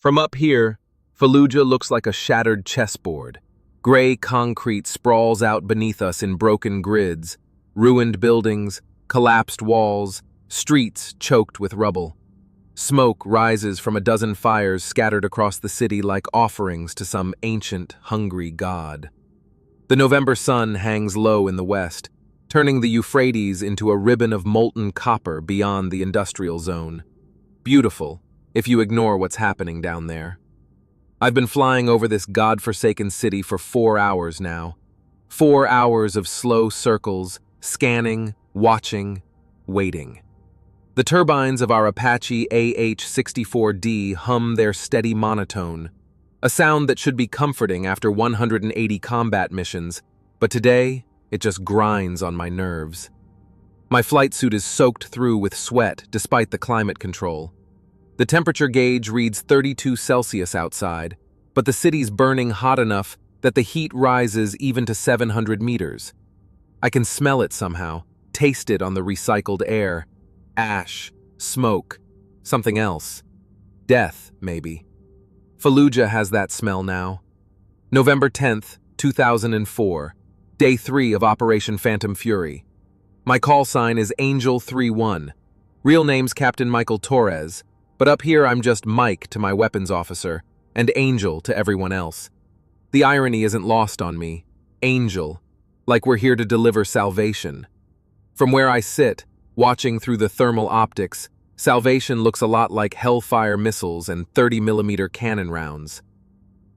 From up here, Fallujah looks like a shattered chessboard. Gray concrete sprawls out beneath us in broken grids, ruined buildings, collapsed walls, streets choked with rubble. Smoke rises from a dozen fires scattered across the city like offerings to some ancient, hungry god. The November sun hangs low in the west, turning the Euphrates into a ribbon of molten copper beyond the industrial zone. Beautiful, if you ignore what's happening down there. I've been flying over this godforsaken city for 4 hours now. 4 hours of slow circles, scanning, watching, waiting. The turbines of our Apache AH-64D hum their steady monotone, a sound that should be comforting after 180 combat missions, but today it just grinds on my nerves. My flight suit is soaked through with sweat despite the climate control. The temperature gauge reads 32 Celsius outside, but the city's burning hot enough that the heat rises even to 700 meters. I can smell it somehow, taste it on the recycled air. Ash, smoke, something else. Death, maybe. Fallujah has that smell now. November 10th, 2004, Day 3 of Operation Phantom Fury. My call sign is Angel 31. Real name's Captain Mike Torres, but up here I'm just Mike to my weapons officer, and Angel to everyone else. The irony isn't lost on me. Angel, like we're here to deliver salvation. From where I sit, watching through the thermal optics, salvation looks a lot like Hellfire missiles and 30mm cannon rounds.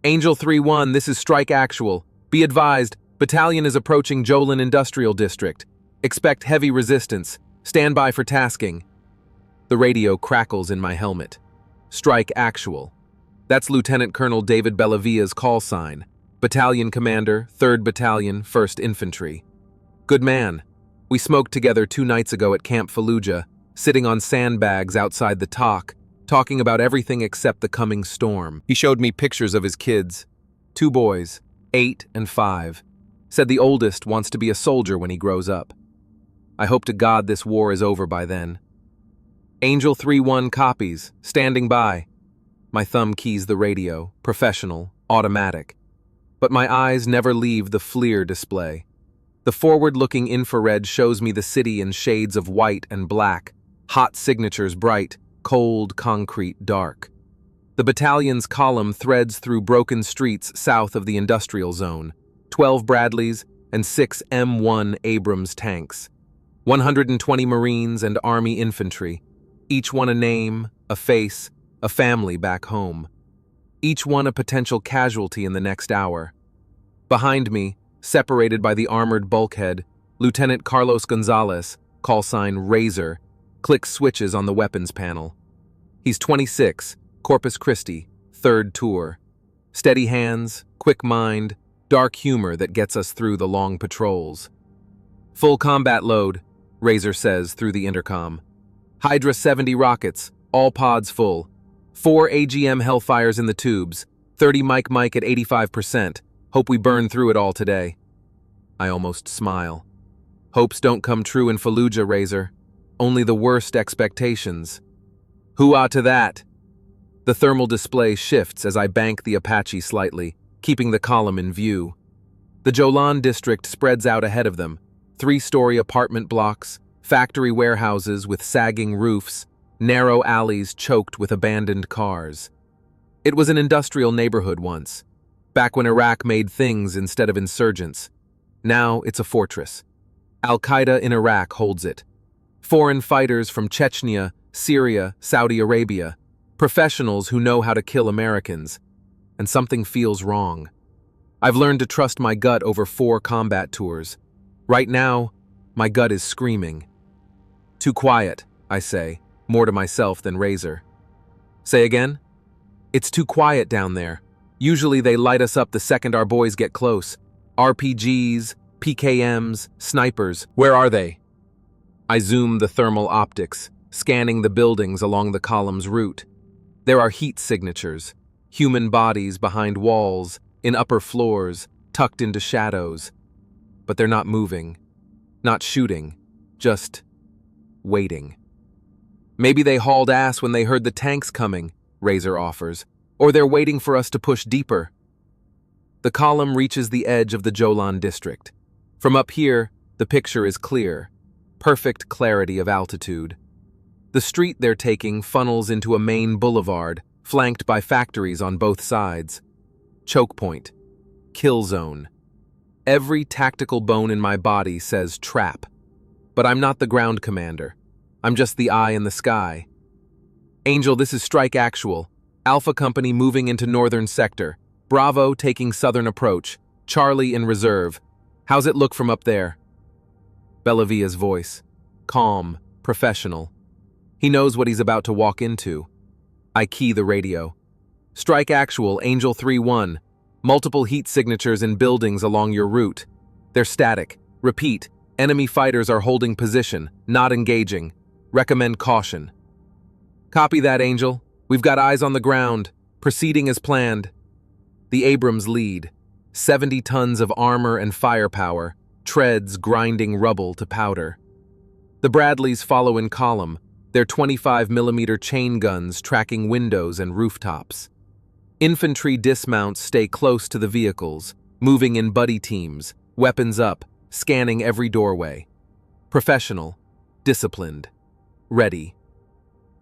Angel 3-1, this is Strike Actual. Be advised, battalion is approaching Jolan Industrial District. Expect heavy resistance. Stand by for tasking. The radio crackles in my helmet. Strike Actual. That's Lieutenant Colonel David Bellavia's call sign. Battalion Commander, 3rd Battalion, 1st Infantry. Good man. We smoked together 2 nights ago at Camp Fallujah, sitting on sandbags outside the talking about everything except the coming storm. He showed me pictures of his kids. 2 boys, 8 and 5. Said the oldest wants to be a soldier when he grows up. I hope to God this war is over by then. Angel 3-1 copies, standing by. My thumb keys the radio, professional, automatic. But my eyes never leave the FLIR display. The forward-looking infrared shows me the city in shades of white and black, hot signatures bright, cold concrete dark. The battalion's column threads through broken streets south of the industrial zone, 12 Bradleys and 6 M1 Abrams tanks, 120 Marines and Army infantry, each one a name, a face, a family back home. Each one a potential casualty in the next hour. Behind me, separated by the armored bulkhead, Lieutenant Carlos Gonzalez, call sign Razor, clicks switches on the weapons panel. He's 26, Corpus Christi, 3rd tour. Steady hands, quick mind, dark humor that gets us through the long patrols. Full combat load, Razor says through the intercom. Hydra 70 rockets, all pods full. 4 AGM Hellfires in the tubes, 30 Mike at 85%. Hope we burn through it all today. I almost smile. Hopes don't come true in Fallujah, Razor. Only the worst expectations. Hoo-ah to that! The thermal display shifts as I bank the Apache slightly, keeping the column in view. The Jolan district spreads out ahead of them. 3-story apartment blocks, factory warehouses with sagging roofs, narrow alleys choked with abandoned cars. It was an industrial neighborhood once, back when Iraq made things instead of insurgents. Now it's a fortress. Al-Qaeda in Iraq holds it. Foreign fighters from Chechnya, Syria, Saudi Arabia, professionals who know how to kill Americans. And something feels wrong. I've learned to trust my gut over 4 combat tours. Right now, my gut is screaming. Too quiet, I say, more to myself than Razor. Say again? It's too quiet down there. Usually they light us up the second our boys get close. RPGs, PKMs, snipers. Where are they? I zoom the thermal optics, scanning the buildings along the column's route. There are heat signatures, human bodies behind walls, in upper floors, tucked into shadows. But they're not moving, not shooting, just waiting. Maybe they hauled ass when they heard the tanks coming, Razor offers. Or they're waiting for us to push deeper. The column reaches the edge of the Jolan district. From up here, the picture is clear. Perfect clarity of altitude. The street they're taking funnels into a main boulevard, flanked by factories on both sides. Choke point. Kill zone. Every tactical bone in my body says trap. But I'm not the ground commander. I'm just the eye in the sky. Angel, this is Strike Actual. Alpha Company moving into northern sector. Bravo taking southern approach. Charlie in reserve. How's it look from up there? Bellavia's voice. Calm, professional. He knows what he's about to walk into. I key the radio. Strike Actual, Angel 3-1. Multiple heat signatures in buildings along your route. They're static. Repeat, enemy fighters are holding position, not engaging. Recommend caution. Copy that, Angel. We've got eyes on the ground. Proceeding as planned. The Abrams lead. 70 tons of armor and firepower, treads grinding rubble to powder. The Bradleys follow in column, their 25mm chain guns tracking windows and rooftops. Infantry dismounts stay close to the vehicles, moving in buddy teams, weapons up, scanning every doorway. Professional, disciplined, ready.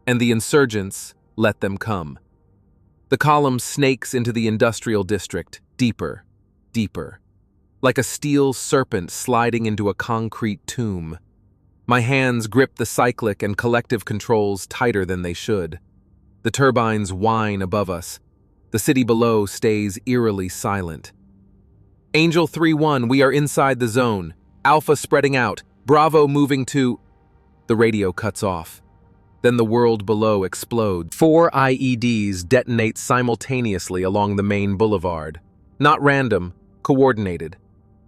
And the insurgents let them come. The column snakes into the industrial district, deeper, deeper, like a steel serpent sliding into a concrete tomb. My hands grip the cyclic and collective controls tighter than they should. The turbines whine above us. The city below stays eerily silent. Angel 3-1, we are inside the zone. Alpha spreading out. Bravo moving to... The radio cuts off. Then the world below explodes. 4 IEDs detonate simultaneously along the main boulevard. Not random, coordinated.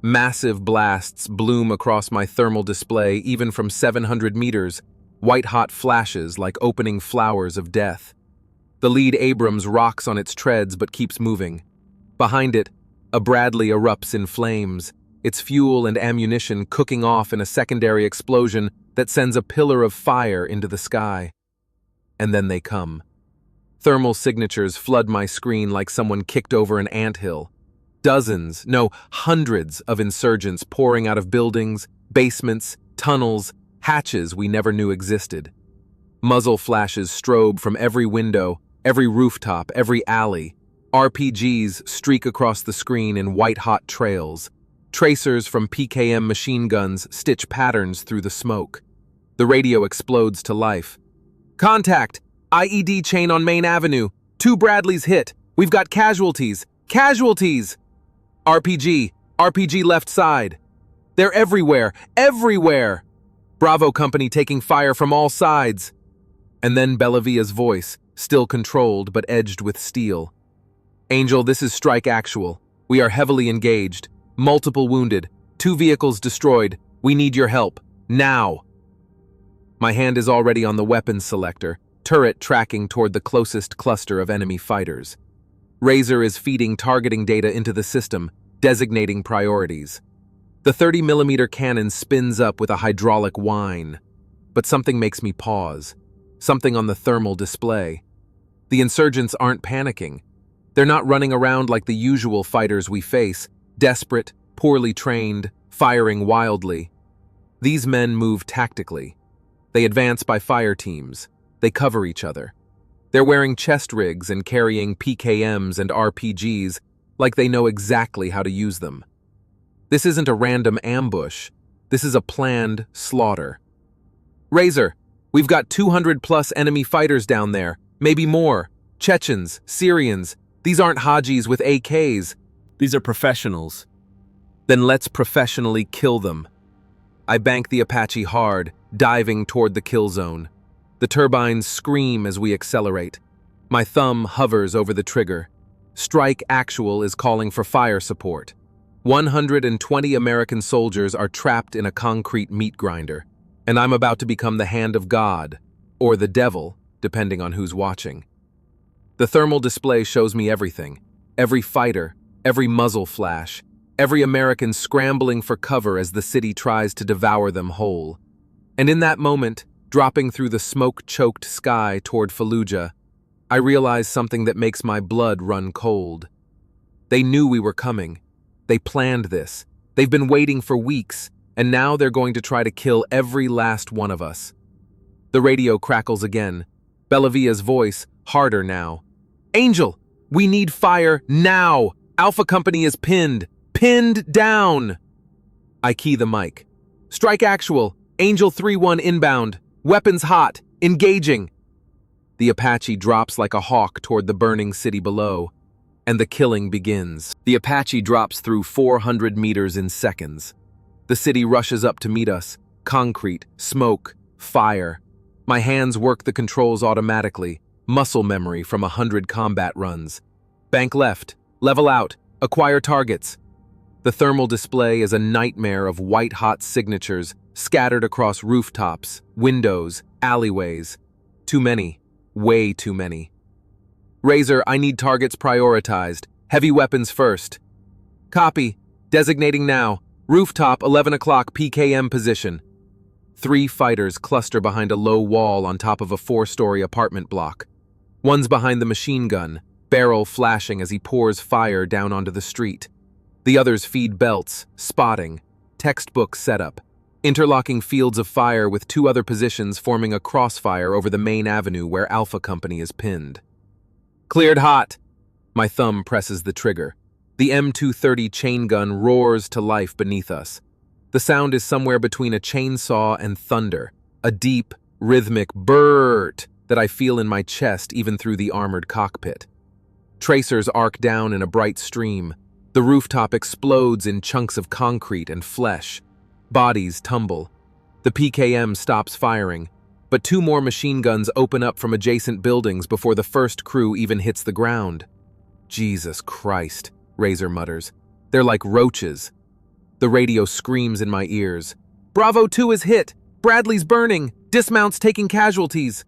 Massive blasts bloom across my thermal display even from 700 meters, white-hot flashes like opening flowers of death. The lead Abrams rocks on its treads but keeps moving. Behind it, a Bradley erupts in flames, its fuel and ammunition cooking off in a secondary explosion that sends a pillar of fire into the sky. And then they come. Thermal signatures flood my screen like someone kicked over an anthill. Dozens, no, hundreds of insurgents pouring out of buildings, basements, tunnels, hatches we never knew existed. Muzzle flashes strobe from every window, every rooftop, every alley. RPGs streak across the screen in white-hot trails. Tracers from PKM machine guns stitch patterns through the smoke. The radio explodes to life. Contact! IED chain on Main Avenue. 2 Bradleys hit. We've got casualties. Casualties! RPG left side. They're everywhere, everywhere! Bravo Company taking fire from all sides. And then Bellavia's voice, still controlled but edged with steel. Angel, this is Strike Actual. We are heavily engaged. Multiple wounded. 2 vehicles destroyed. We need your help. Now! My hand is already on the weapons selector, turret tracking toward the closest cluster of enemy fighters. Razor is feeding targeting data into the system, designating priorities. The 30mm cannon spins up with a hydraulic whine. But something makes me pause. Something on the thermal display. The insurgents aren't panicking. They're not running around like the usual fighters we face, desperate, poorly trained, firing wildly. These men move tactically. They advance by fire teams. They cover each other. They're wearing chest rigs and carrying PKMs and RPGs like they know exactly how to use them. This isn't a random ambush. This is a planned slaughter. Razor, we've got 200+ enemy fighters down there, maybe more. Chechens, Syrians. These aren't Hajis with AKs. These are professionals. Then let's professionally kill them. I bank the Apache hard, diving toward the kill zone. The turbines scream as we accelerate. My thumb hovers over the trigger. Strike Actual is calling for fire support. 120 American soldiers are trapped in a concrete meat grinder, and I'm about to become the hand of God, or the devil, depending on who's watching. The thermal display shows me everything. Every fighter, every muzzle flash, every American scrambling for cover as the city tries to devour them whole. And in that moment, dropping through the smoke-choked sky toward Fallujah, I realize something that makes my blood run cold. They knew we were coming. They planned this. They've been waiting for weeks, and now they're going to try to kill every last one of us. The radio crackles again. Bellavia's voice, harder now. Angel, we need fire now! Alpha Company is pinned! Pinned down! I key the mic. Strike actual. Angel 3-1 inbound. Weapons hot. Engaging. The Apache drops like a hawk toward the burning city below, and the killing begins. The Apache drops through 400 meters in seconds. The city rushes up to meet us. Concrete, smoke, fire. My hands work the controls automatically, muscle memory from 100 combat runs. Bank left, level out, acquire targets. The thermal display is a nightmare of white-hot signatures scattered across rooftops, windows, alleyways. Too many, way too many. Razor, I need targets prioritized. Heavy weapons first. Copy. Designating now. Rooftop, 11 o'clock PKM position. 3 fighters cluster behind a low wall on top of a 4-story apartment block. One's behind the machine gun, barrel flashing as he pours fire down onto the street. The others feed belts, spotting, textbook setup, interlocking fields of fire with 2 other positions forming a crossfire over the main avenue where Alpha Company is pinned. Cleared hot. My thumb presses the trigger. The M230 chain gun roars to life beneath us. The sound is somewhere between a chainsaw and thunder, a deep, rhythmic brrrt that I feel in my chest even through the armored cockpit. Tracers arc down in a bright stream. The rooftop explodes in chunks of concrete and flesh. Bodies tumble. The PKM stops firing, but 2 more machine guns open up from adjacent buildings before the first crew even hits the ground. Jesus Christ, Razor mutters. They're like roaches. The radio screams in my ears. Bravo 2 is hit. Bradley's burning. Dismounts taking casualties.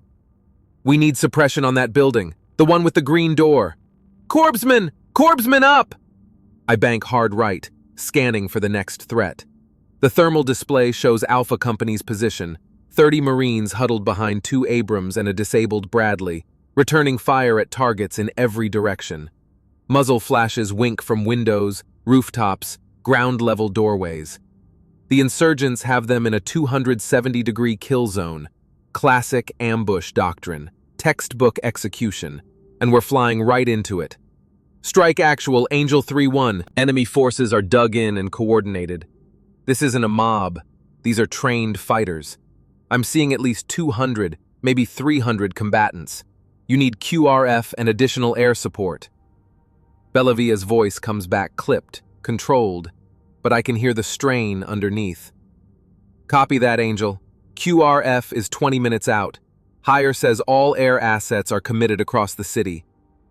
We need suppression on that building. The one with the green door. Corpsman! Corpsman up! I bank hard right, scanning for the next threat. The thermal display shows Alpha Company's position. 30 Marines huddled behind 2 Abrams and a disabled Bradley, returning fire at targets in every direction. Muzzle flashes wink from windows, rooftops, ground-level doorways. The insurgents have them in a 270-degree kill zone. Classic ambush doctrine, textbook execution, and we're flying right into it. Strike actual, Angel 3-1. Enemy forces are dug in and coordinated. This isn't a mob. These are trained fighters. I'm seeing at least 200, maybe 300 combatants. You need QRF and additional air support. Bellavia's voice comes back clipped, controlled, but I can hear the strain underneath. Copy that, Angel. QRF is 20 minutes out. Hire says all air assets are committed across the city.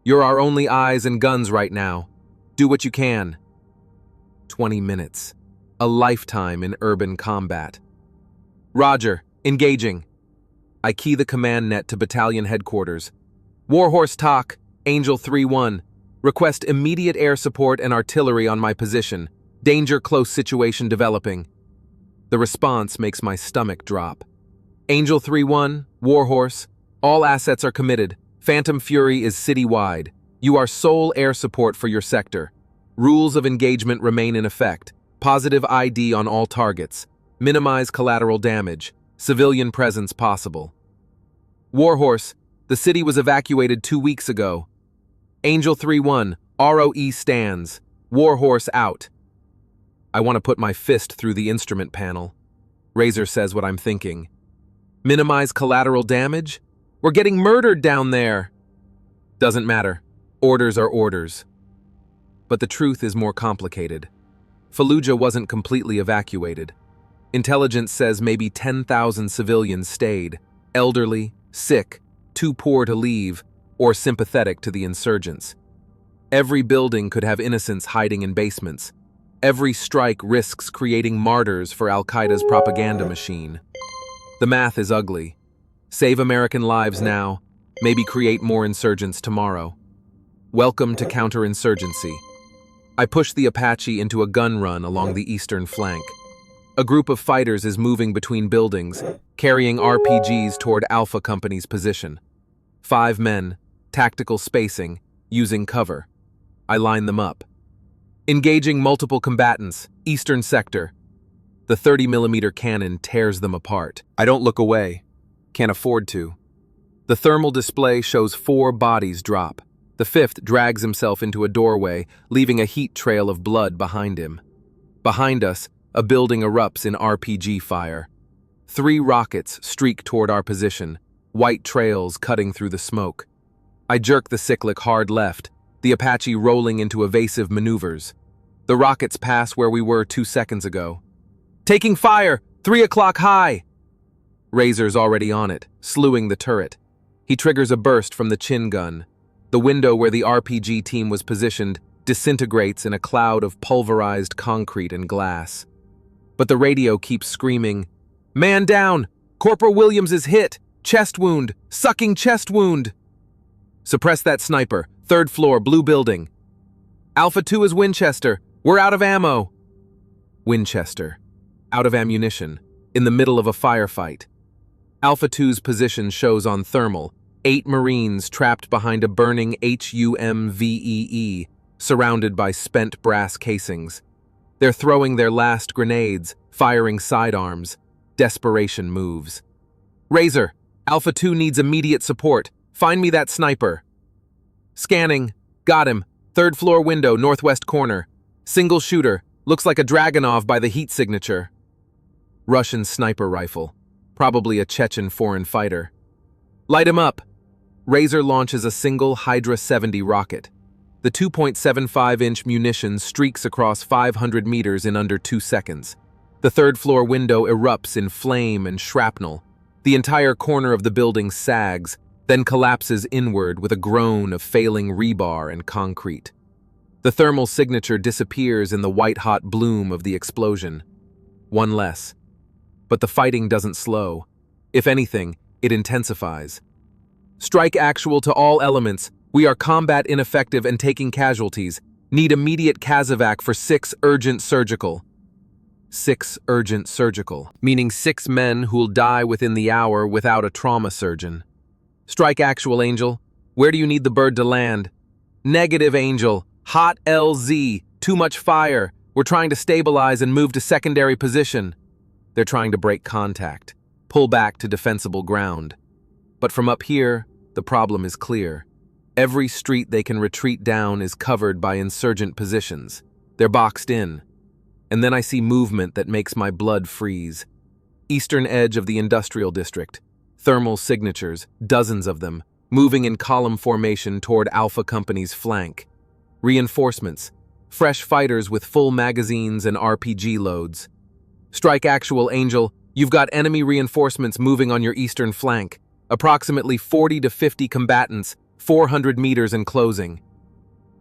You're our only eyes and guns right now. Do what you can. 20 minutes. A lifetime in urban combat. Roger, engaging. I key the command net to battalion headquarters. Warhorse TOC, Angel 3-1. Request immediate air support and artillery on my position. Danger close situation developing. The response makes my stomach drop. Angel 3-1, Warhorse. All assets are committed. Phantom Fury is citywide. You are sole air support for your sector. Rules of engagement remain in effect. Positive ID on all targets. Minimize collateral damage. Civilian presence possible. Warhorse, the city was evacuated 2 weeks ago. Angel 3-1, ROE stands. Warhorse out. I want to put my fist through the instrument panel. Razor says what I'm thinking. Minimize collateral damage? We're getting murdered down there. Doesn't matter. Orders are orders. But the truth is more complicated. Fallujah wasn't completely evacuated. Intelligence says maybe 10,000 civilians stayed, elderly, sick, too poor to leave, or sympathetic to the insurgents. Every building could have innocents hiding in basements. Every strike risks creating martyrs for Al-Qaeda's propaganda machine. The math is ugly. Save American lives now, maybe create more insurgents tomorrow. Welcome to counterinsurgency. I push the Apache into a gun run along the eastern flank. A group of fighters is moving between buildings, carrying RPGs toward Alpha Company's position. 5 men, tactical spacing, using cover. I line them up. Engaging multiple combatants, eastern sector. The 30mm cannon tears them apart. I don't look away. Can't afford to. The thermal display shows 4 bodies drop. The 5th drags himself into a doorway, leaving a heat trail of blood behind him. Behind us, a building erupts in RPG fire. 3 rockets streak toward our position, white trails cutting through the smoke. I jerk the cyclic hard left, the Apache rolling into evasive maneuvers. The rockets pass where we were 2 seconds ago. Taking fire! 3 o'clock high! Razor's already on it, slewing the turret. He triggers a burst from the chin gun. The window where the RPG team was positioned disintegrates in a cloud of pulverized concrete and glass. But the radio keeps screaming, "Man down! Corporal Williams is hit! Chest wound! Sucking chest wound!" Suppress that sniper. 3rd floor, blue building. Alpha 2 is Winchester. We're out of ammo. Winchester. Out of ammunition. In the middle of a firefight. Alpha 2's position shows on thermal. 8 Marines trapped behind a burning HUMVEE, surrounded by spent brass casings. They're throwing their last grenades, firing sidearms. Desperation moves. Razor, Alpha 2 needs immediate support. Find me that sniper. Scanning. Got him. 3rd floor window, northwest corner. Single shooter. Looks like a Dragunov by the heat signature. Russian sniper rifle. Probably a Chechen foreign fighter. Light him up. Razor launches a single Hydra 70 rocket. The 2.75-inch munition streaks across 500 meters in under 2 seconds. The 3rd floor window erupts in flame and shrapnel. The entire corner of the building sags, then collapses inward with a groan of failing rebar and concrete. The thermal signature disappears in the white-hot bloom of the explosion. One less. But the fighting doesn't slow. If anything, it intensifies. Strike actual to all elements. We are combat ineffective and taking casualties. Need immediate Casevac for 6 urgent surgical. 6 urgent surgical, meaning 6 men who'll die within the hour without a trauma surgeon. Strike actual, Angel. Where do you need the bird to land? Negative, Angel. Hot LZ. Too much fire. We're trying to stabilize and move to secondary position. They're trying to break contact. Pull back to defensible ground. But from up here, the problem is clear. Every street they can retreat down is covered by insurgent positions. They're boxed in. And then I see movement that makes my blood freeze. Eastern edge of the industrial district. Thermal signatures, dozens of them, moving in column formation toward Alpha Company's flank. Reinforcements, fresh fighters with full magazines and RPG loads. Strike actual, Angel. You've got enemy reinforcements moving on your eastern flank. Approximately 40 to 50 combatants, 400 meters and closing.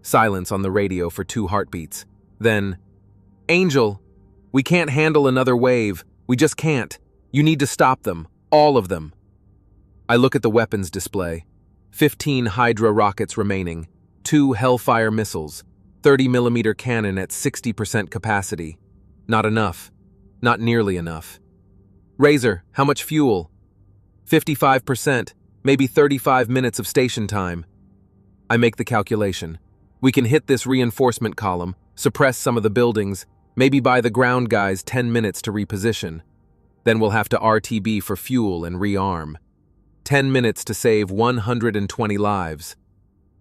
Silence on the radio for 2 heartbeats. Then, Angel, we can't handle another wave. We just can't. You need to stop them. All of them. I look at the weapons display. 15 Hydra rockets remaining. 2 Hellfire missiles. 30mm cannon at 60% capacity. Not enough. Not nearly enough. Razor, how much fuel? 55%, maybe 35 minutes of station time. I make the calculation. We can hit this reinforcement column, suppress some of the buildings, maybe buy the ground guys 10 minutes to reposition. Then we'll have to RTB for fuel and rearm. 10 minutes to save 120 lives.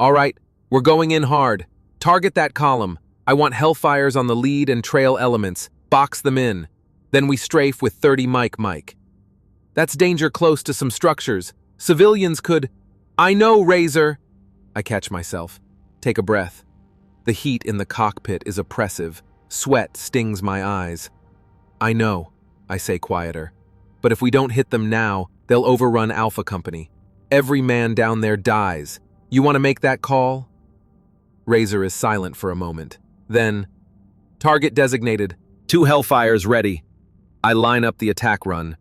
All right, we're going in hard. Target that column. I want Hellfires on the lead and trail elements. Box them in. Then we strafe with 30 Mike. That's danger close to some structures. Civilians could... I know, Razor! I catch myself. Take a breath. The heat in the cockpit is oppressive. Sweat stings my eyes. I know, I say quieter. But if we don't hit them now, they'll overrun Alpha Company. Every man down there dies. You want to make that call? Razor is silent for a moment. Then, target designated. 2 Hellfires ready. I line up the attack run.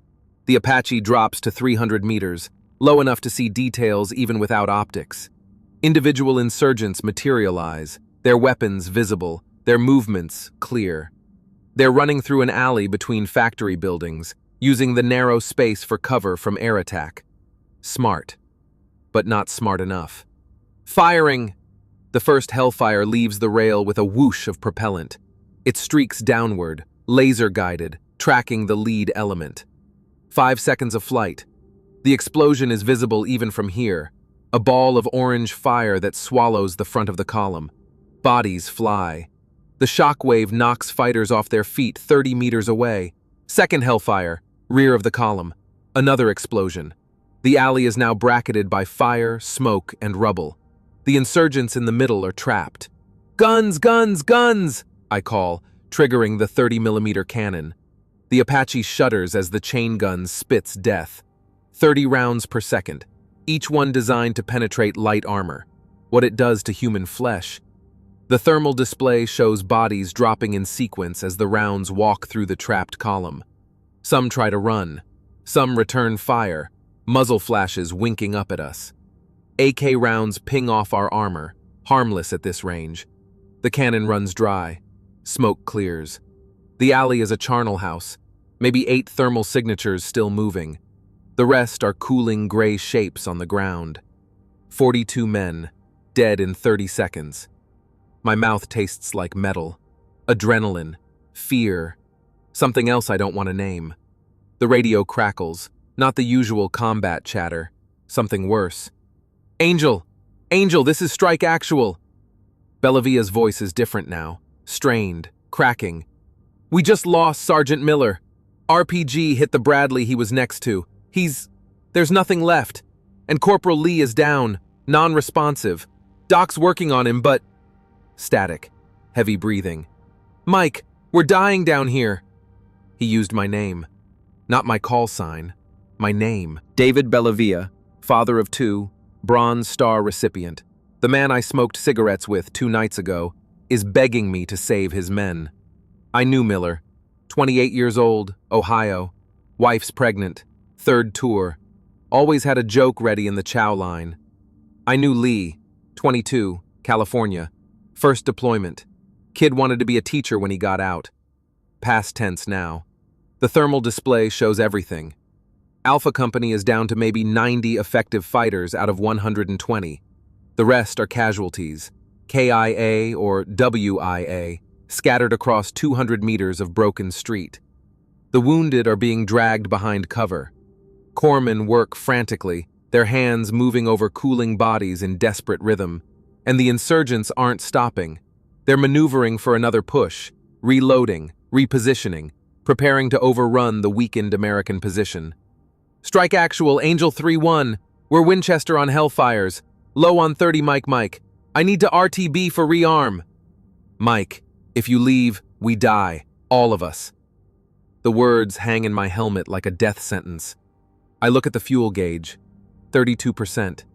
The Apache drops to 300 meters, low enough to see details even without optics. Individual insurgents materialize, their weapons visible, their movements clear. They're running through an alley between factory buildings, using the narrow space for cover from air attack. Smart, but not smart enough. Firing! The first Hellfire leaves the rail with a whoosh of propellant. It streaks downward, laser-guided, tracking the lead element. 5 seconds of flight. The explosion is visible even from here, a ball of orange fire that swallows the front of the column. Bodies fly. The shockwave knocks fighters off their feet 30 meters away. Second Hellfire, rear of the column. Another explosion. The alley is now bracketed by fire, smoke, and rubble. The insurgents in the middle are trapped. "Guns, guns, guns!" I call, triggering the 30mm cannon. The Apache shudders as the chain gun spits death. 30 rounds per second, each one designed to penetrate light armor. What it does to human flesh. The thermal display shows bodies dropping in sequence as the rounds walk through the trapped column. Some try to run. Some return fire, muzzle flashes winking up at us. AK rounds ping off our armor, harmless at this range. The cannon runs dry. Smoke clears. The alley is a charnel house, maybe 8 thermal signatures still moving. The rest are cooling gray shapes on the ground. 42 men, dead in 30 seconds. My mouth tastes like metal. Adrenaline. Fear. Something else I don't want to name. The radio crackles, not the usual combat chatter. Something worse. "Angel! Angel, this is Strike Actual!" Bellavia's voice is different now, strained, cracking. "We just lost Sergeant Miller. RPG hit the Bradley he was next to. There's nothing left. And Corporal Lee is down, non-responsive. Doc's working on him, but..." Static, heavy breathing. "Mike, we're dying down here." He used my name. Not my call sign. My name. David Bellavia, father of 2, Bronze Star recipient. The man I smoked cigarettes with 2 nights ago is begging me to save his men. I knew Miller. 28 years old, Ohio. Wife's pregnant. 3rd tour. Always had a joke ready in the chow line. I knew Lee. 22, California. First deployment. Kid wanted to be a teacher when he got out. Past tense now. The thermal display shows everything. Alpha Company is down to maybe 90 effective fighters out of 120. The rest are casualties, KIA or WIA, scattered across 200 meters of broken street. The wounded are being dragged behind cover. Corpsmen work frantically, their hands moving over cooling bodies in desperate rhythm, and the insurgents aren't stopping. They're maneuvering for another push, reloading, repositioning, preparing to overrun the weakened American position. "Strike Actual, Angel 3-1. We're Winchester on Hellfires. Low on 30 Mike. I need to RTB for rearm." "Mike, if you leave, we die. All of us." The words hang in my helmet like a death sentence. I look at the fuel gauge. 32%.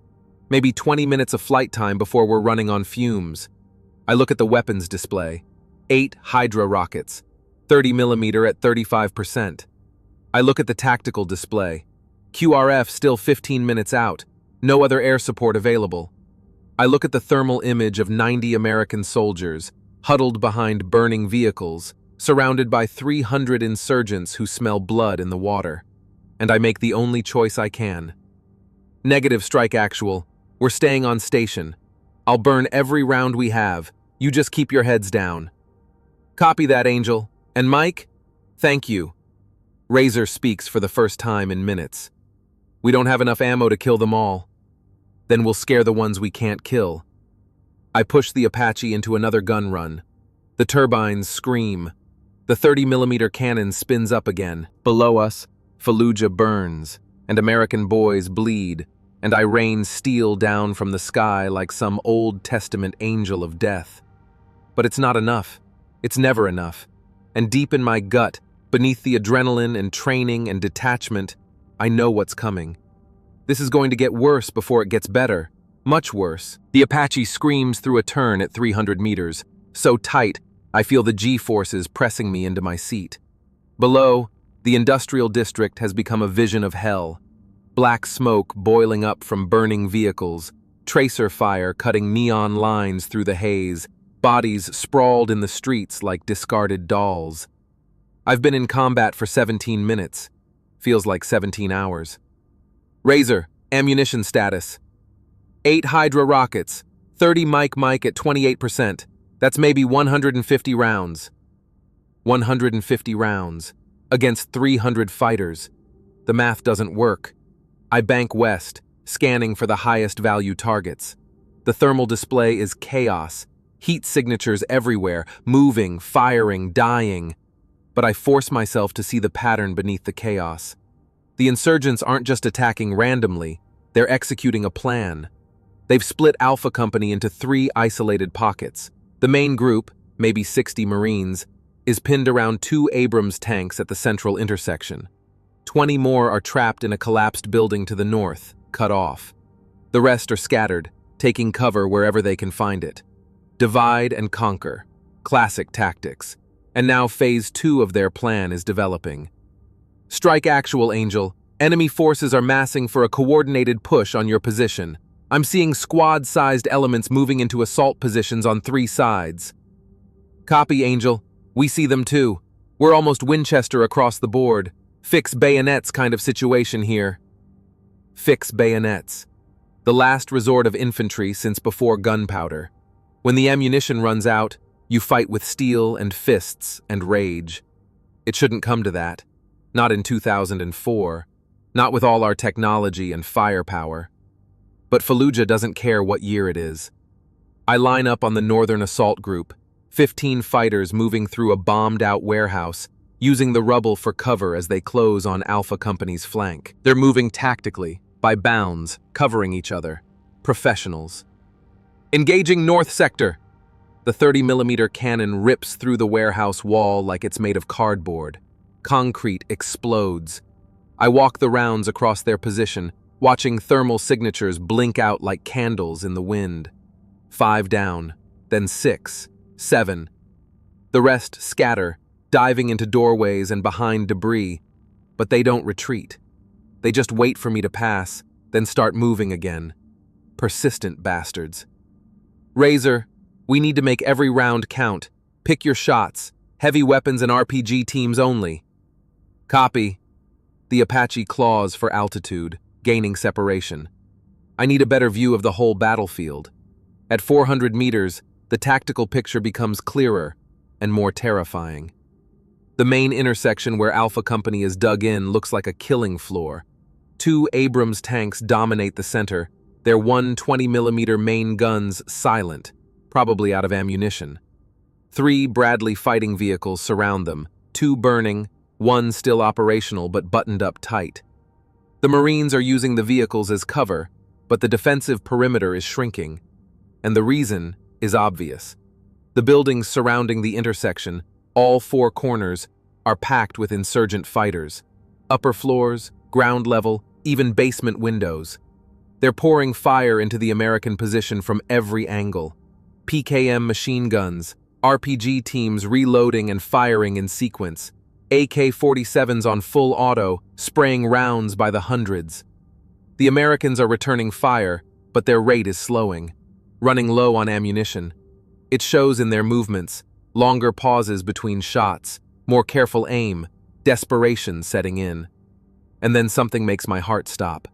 Maybe 20 minutes of flight time before we're running on fumes. I look at the weapons display. 8 Hydra rockets. 30mm at 35%. I look at the tactical display. QRF still 15 minutes out. No other air support available. I look at the thermal image of 90 American soldiers, huddled behind burning vehicles, surrounded by 300 insurgents who smell blood in the water. And I make the only choice I can. "Negative, Strike Actual. We're staying on station. I'll burn every round we have. You just keep your heads down." "Copy that, Angel. And Mike, thank you." Razor speaks for the first time in minutes. "We don't have enough ammo to kill them all. Then we'll scare the ones we can't kill." I push the Apache into another gun run. The turbines scream. The 30mm cannon spins up again. Below us, Fallujah burns, and American boys bleed, and I rain steel down from the sky like some Old Testament angel of death. But it's not enough. It's never enough. And deep in my gut, beneath the adrenaline and training and detachment, I know what's coming. This is going to get worse before it gets better. Much worse. The Apache screams through a turn at 300 meters, so tight I feel the G-forces pressing me into my seat. Below, the industrial district has become a vision of hell. Black smoke boiling up from burning vehicles, tracer fire cutting neon lines through the haze, bodies sprawled in the streets like discarded dolls. I've been in combat for 17 minutes. Feels like 17 hours. "Razor, ammunition status." 8 Hydra rockets, 30 Mike at 28%. That's maybe 150 rounds. 150 rounds against 300 fighters. The math doesn't work. I bank west, scanning for the highest value targets. The thermal display is chaos, heat signatures everywhere, moving, firing, dying. But I force myself to see the pattern beneath the chaos. The insurgents aren't just attacking randomly, they're executing a plan. They've split Alpha Company into 3 isolated pockets. The main group, maybe 60 Marines, is pinned around 2 Abrams tanks at the central intersection. 20 more are trapped in a collapsed building to the north, cut off. The rest are scattered, taking cover wherever they can find it. Divide and conquer. Classic tactics. And now phase 2 of their plan is developing. Strike actual, Angel. Enemy forces are massing for a coordinated push on your position. I'm seeing squad-sized elements moving into assault positions on 3 sides. Copy, Angel. We see them too. We're almost Winchester across the board. Fix bayonets kind of situation here. Fix bayonets. The last resort of infantry since before gunpowder. When the ammunition runs out, you fight with steel and fists and rage. It shouldn't come to that. Not in 2004. Not with all our technology and firepower. But Fallujah doesn't care what year it is. I line up on the Northern Assault Group, 15 fighters moving through a bombed-out warehouse, using the rubble for cover as they close on Alpha Company's flank. They're moving tactically, by bounds, covering each other. Professionals. Engaging North Sector. The 30mm cannon rips through the warehouse wall like it's made of cardboard. Concrete explodes. I walk the rounds across their position, watching thermal signatures blink out like candles in the wind. 5 down, then 6, 7. The rest scatter, diving into doorways and behind debris, but they don't retreat. They just wait for me to pass, then start moving again. Persistent bastards. Razor, we need to make every round count. Pick your shots. Heavy weapons and RPG teams only. Copy. The Apache claws for altitude, gaining separation. I need a better view of the whole battlefield. At 400 meters, the tactical picture becomes clearer and more terrifying. The main intersection where Alpha Company is dug in looks like a killing floor. 2 Abrams tanks dominate the center, their 120mm main guns silent, probably out of ammunition. 3 Bradley fighting vehicles surround them, 2 burning, 1 still operational but buttoned up tight. The Marines are using the vehicles as cover, but the defensive perimeter is shrinking. And the reason is obvious. The buildings surrounding the intersection, all 4 corners, are packed with insurgent fighters. Upper floors, ground level, even basement windows. They're pouring fire into the American position from every angle. PKM machine guns, RPG teams reloading and firing in sequence. AK-47s on full auto, spraying rounds by the hundreds. The Americans are returning fire, but their rate is slowing, running low on ammunition. It shows in their movements, longer pauses between shots, more careful aim, desperation setting in. And then something makes my heart stop.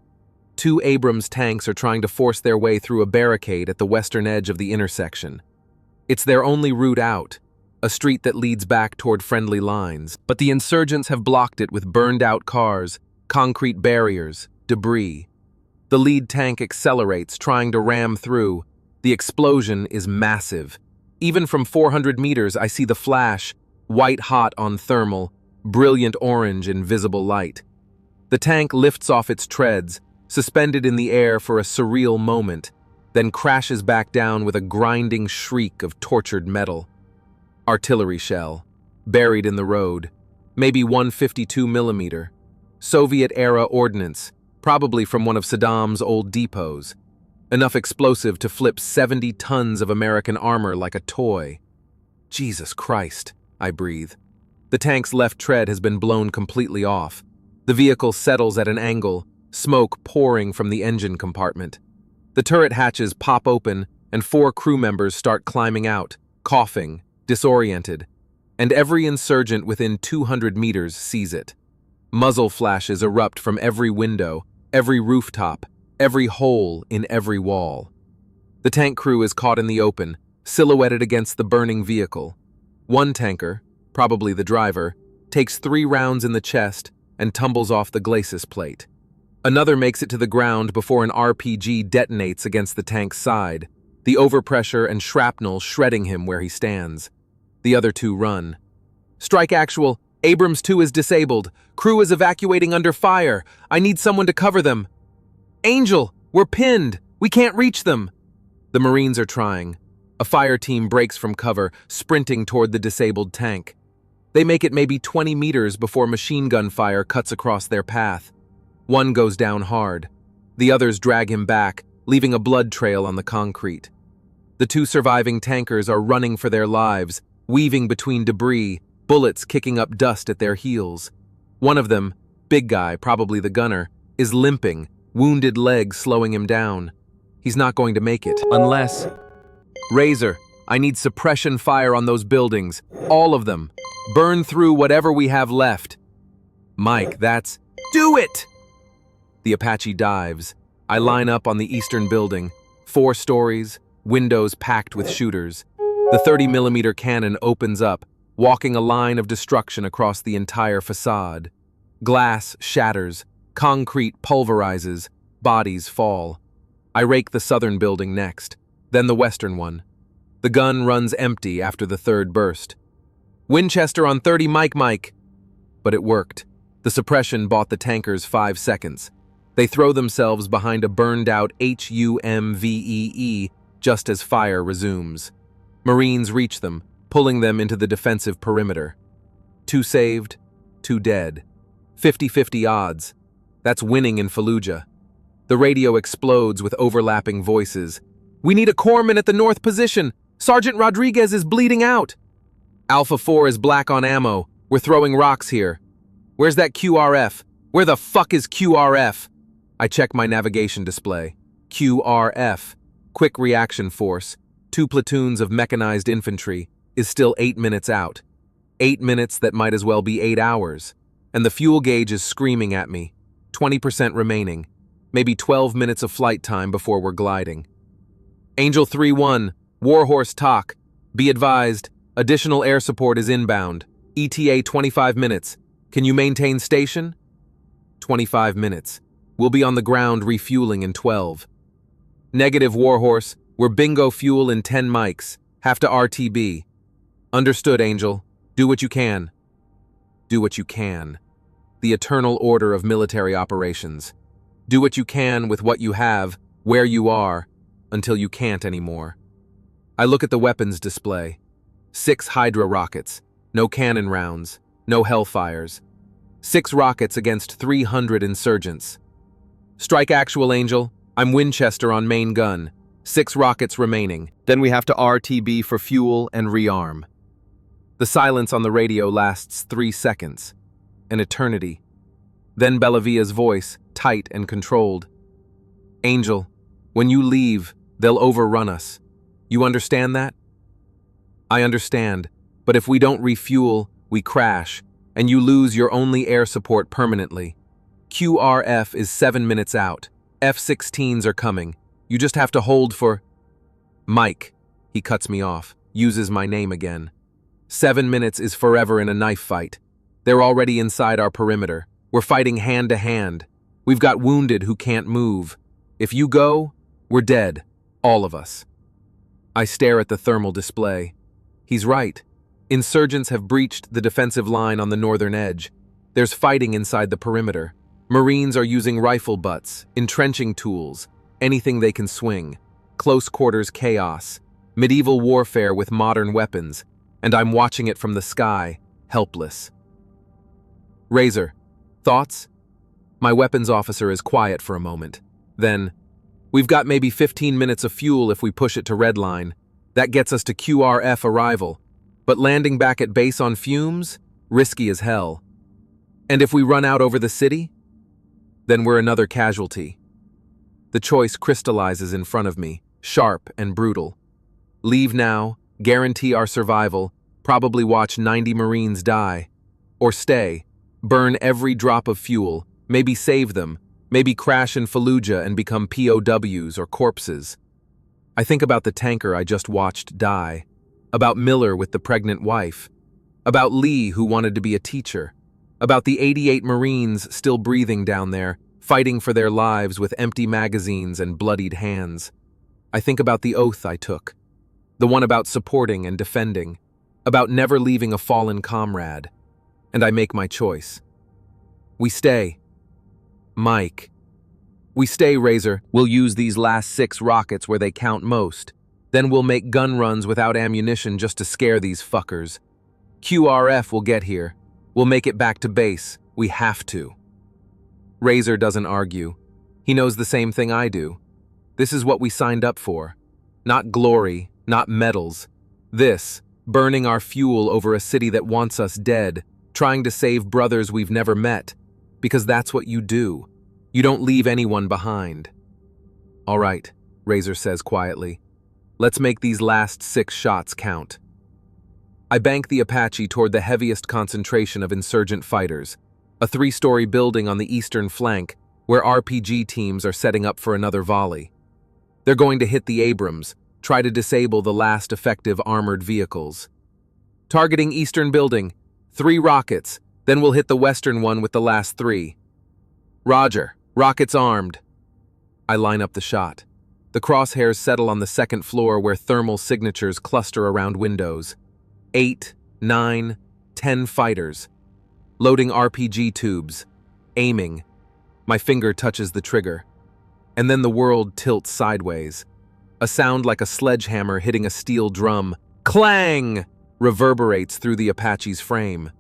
2 Abrams tanks are trying to force their way through a barricade at the western edge of the intersection. It's their only route out, a street that leads back toward friendly lines, but the insurgents have blocked it with burned-out cars, concrete barriers, debris. The lead tank accelerates, trying to ram through. The explosion is massive. Even from 400 meters, I see the flash, white-hot on thermal, brilliant orange in visible light. The tank lifts off its treads, suspended in the air for a surreal moment, then crashes back down with a grinding shriek of tortured metal. Artillery shell, buried in the road, maybe 152mm. Soviet-era ordnance, probably from one of Saddam's old depots. Enough explosive to flip 70 tons of American armor like a toy. Jesus Christ, I breathe. The tank's left tread has been blown completely off. The vehicle settles at an angle, smoke pouring from the engine compartment. The turret hatches pop open and 4 crew members start climbing out, coughing, disoriented, and every insurgent within 200 meters sees it. Muzzle flashes erupt from every window, every rooftop, every hole in every wall. The tank crew is caught in the open, silhouetted against the burning vehicle. One tanker, probably the driver, takes 3 rounds in the chest and tumbles off the glacis plate. Another makes it to the ground before an RPG detonates against the tank's side, the overpressure and shrapnel shredding him where he stands. The other 2 run. Strike actual, Abrams 2 is disabled. Crew is evacuating under fire. I need someone to cover them. Angel, we're pinned. We can't reach them. The Marines are trying. A fire team breaks from cover, sprinting toward the disabled tank. They make it maybe 20 meters before machine gun fire cuts across their path. One goes down hard. The others drag him back, leaving a blood trail on the concrete. The 2 surviving tankers are running for their lives, weaving between debris, bullets kicking up dust at their heels. One of them, big guy, probably the gunner, is limping, wounded leg slowing him down. He's not going to make it, unless... Razor, I need suppression fire on those buildings, all of them. Burn through whatever we have left. Mike, that's... Do it! The Apache dives. I line up on the eastern building, 4 stories, windows packed with shooters. The 30mm cannon opens up, walking a line of destruction across the entire facade. Glass shatters, concrete pulverizes, bodies fall. I rake the southern building next, then the western one. The gun runs empty after the 3rd burst. Winchester on 30 Mike. But it worked. The suppression bought the tankers 5 seconds. They throw themselves behind a burned-out HUMVEE just as fire resumes. Marines reach them, pulling them into the defensive perimeter. 2 saved, 2 dead. 50-50 odds. That's winning in Fallujah. The radio explodes with overlapping voices. We need a corpsman at the north position. Sergeant Rodriguez is bleeding out. Alpha 4 is black on ammo. We're throwing rocks here. Where's that QRF? Where the fuck is QRF? I check my navigation display. QRF, Quick Reaction Force, 2 platoons of mechanized infantry, is still 8 minutes out. 8 minutes that might as well be 8 hours. And the fuel gauge is screaming at me. 20% remaining. Maybe 12 minutes of flight time before we're gliding. Angel 3-1, Warhorse TOC. Be advised, additional air support is inbound. ETA 25 minutes. Can you maintain station? 25 minutes. We'll be on the ground refueling in 12. Negative, Warhorse. We're bingo fuel in 10 mics. Have to RTB. Understood, Angel. Do what you can. Do what you can. The eternal order of military operations. Do what you can with what you have, where you are, until you can't anymore. I look at the weapons display. 6 Hydra rockets, no cannon rounds, no Hellfires. 6 rockets against 300 insurgents. Strike actual, Angel. I'm Winchester on main gun. 6 rockets remaining. Then we have to RTB for fuel and rearm. The silence on the radio lasts 3 seconds. An eternity. Then Bellavia's voice, tight and controlled. Angel, when you leave, they'll overrun us. You understand that? I understand, but if we don't refuel, we crash, and you lose your only air support permanently. QRF is 7 minutes out. F-16s are coming. You just have to hold for... Mike, he cuts me off, uses my name again. 7 minutes is forever in a knife fight. They're already inside our perimeter. We're fighting hand to hand. We've got wounded who can't move. If you go, we're dead. All of us. I stare at the thermal display. He's right. Insurgents have breached the defensive line on the northern edge. There's fighting inside the perimeter. Marines are using rifle butts, entrenching tools, anything they can swing. Close quarters chaos. Medieval warfare with modern weapons. And I'm watching it from the sky, helpless. Razor, thoughts? My weapons officer is quiet for a moment. Then, we've got maybe 15 minutes of fuel if we push it to redline. That gets us to QRF arrival. But landing back at base on fumes? Risky as hell. And if we run out over the city? Then we're another casualty. The choice crystallizes in front of me, sharp and brutal. Leave now, guarantee our survival, probably watch 90 Marines die. Or stay, burn every drop of fuel, maybe save them, Maybe crash in Fallujah and become POWs or corpses. I think about the tanker I just watched die, about Miller with the pregnant wife, about Lee who wanted to be a teacher, about the 88 Marines still breathing down there, fighting for their lives with empty magazines and bloodied hands. I think about the oath I took, the one about supporting and defending, about never leaving a fallen comrade, and I make my choice. We stay. Mike. We stay, Razor. We'll use these last 6 rockets where they count most. Then we'll make gun runs without ammunition just to scare these fuckers. QRF will get here. We'll make it back to base. We have to. Razor doesn't argue. He knows the same thing I do. This is what we signed up for. Not glory, not medals. This, burning our fuel over a city that wants us dead, trying to save brothers we've never met, because that's what you do. You don't leave anyone behind. All right, Razor says quietly. Let's make these last 6 shots count. I bank the Apache toward the heaviest concentration of insurgent fighters, a 3-story building on the eastern flank where RPG teams are setting up for another volley. They're going to hit the Abrams, try to disable the last effective armored vehicles. Targeting eastern building, 3 rockets, then we'll hit the western one with the last 3. Roger, rockets armed. I line up the shot. The crosshairs settle on the 2nd floor where thermal signatures cluster around windows. 8, 9, 10 fighters. Loading RPG tubes. Aiming. My finger touches the trigger. And then the world tilts sideways. A sound like a sledgehammer hitting a steel drum, clang, reverberates through the Apache's frame.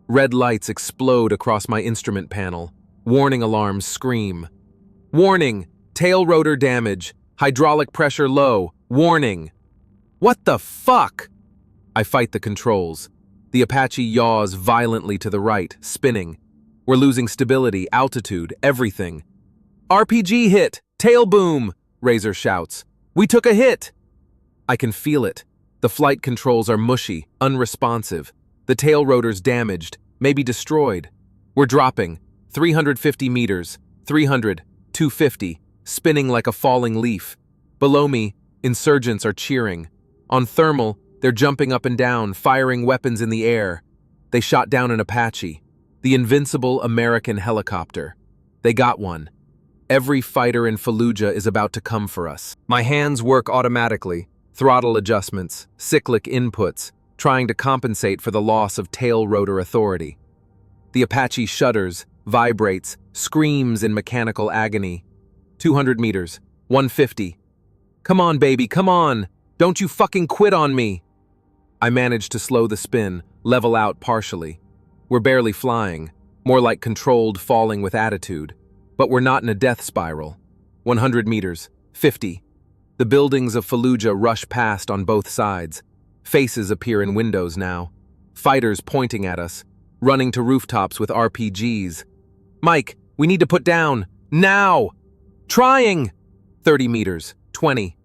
Red lights explode across my instrument panel. Warning alarms scream. Warning! Tail rotor damage. Hydraulic pressure low. Warning! What the fuck? I fight the controls. The Apache yaws violently to the right, spinning. We're losing stability, altitude, everything. RPG hit! Tail boom! Razor shouts. We took a hit! I can feel it. The flight controls are mushy, unresponsive. The tail rotor's damaged, maybe destroyed. We're dropping. 350 meters, 300, 250, spinning like a falling leaf. Below me, insurgents are cheering. On thermal, they're jumping up and down, firing weapons in the air. They shot down an Apache, the invincible American helicopter. They got one. Every fighter in Fallujah is about to come for us. My hands work automatically, throttle adjustments, cyclic inputs, trying to compensate for the loss of tail rotor authority. The Apache shudders, vibrates, screams in mechanical agony. 200 meters, 150. Come on, baby, come on! Don't you fucking quit on me! I manage to slow the spin, level out partially. We're barely flying, more like controlled falling with attitude. But we're not in a death spiral. 100 meters, 50. The buildings of Fallujah rush past on both sides. Faces appear in windows now. Fighters pointing at us, running to rooftops with RPGs. Mike, we need to put down. Now! Trying! 30 meters, 20.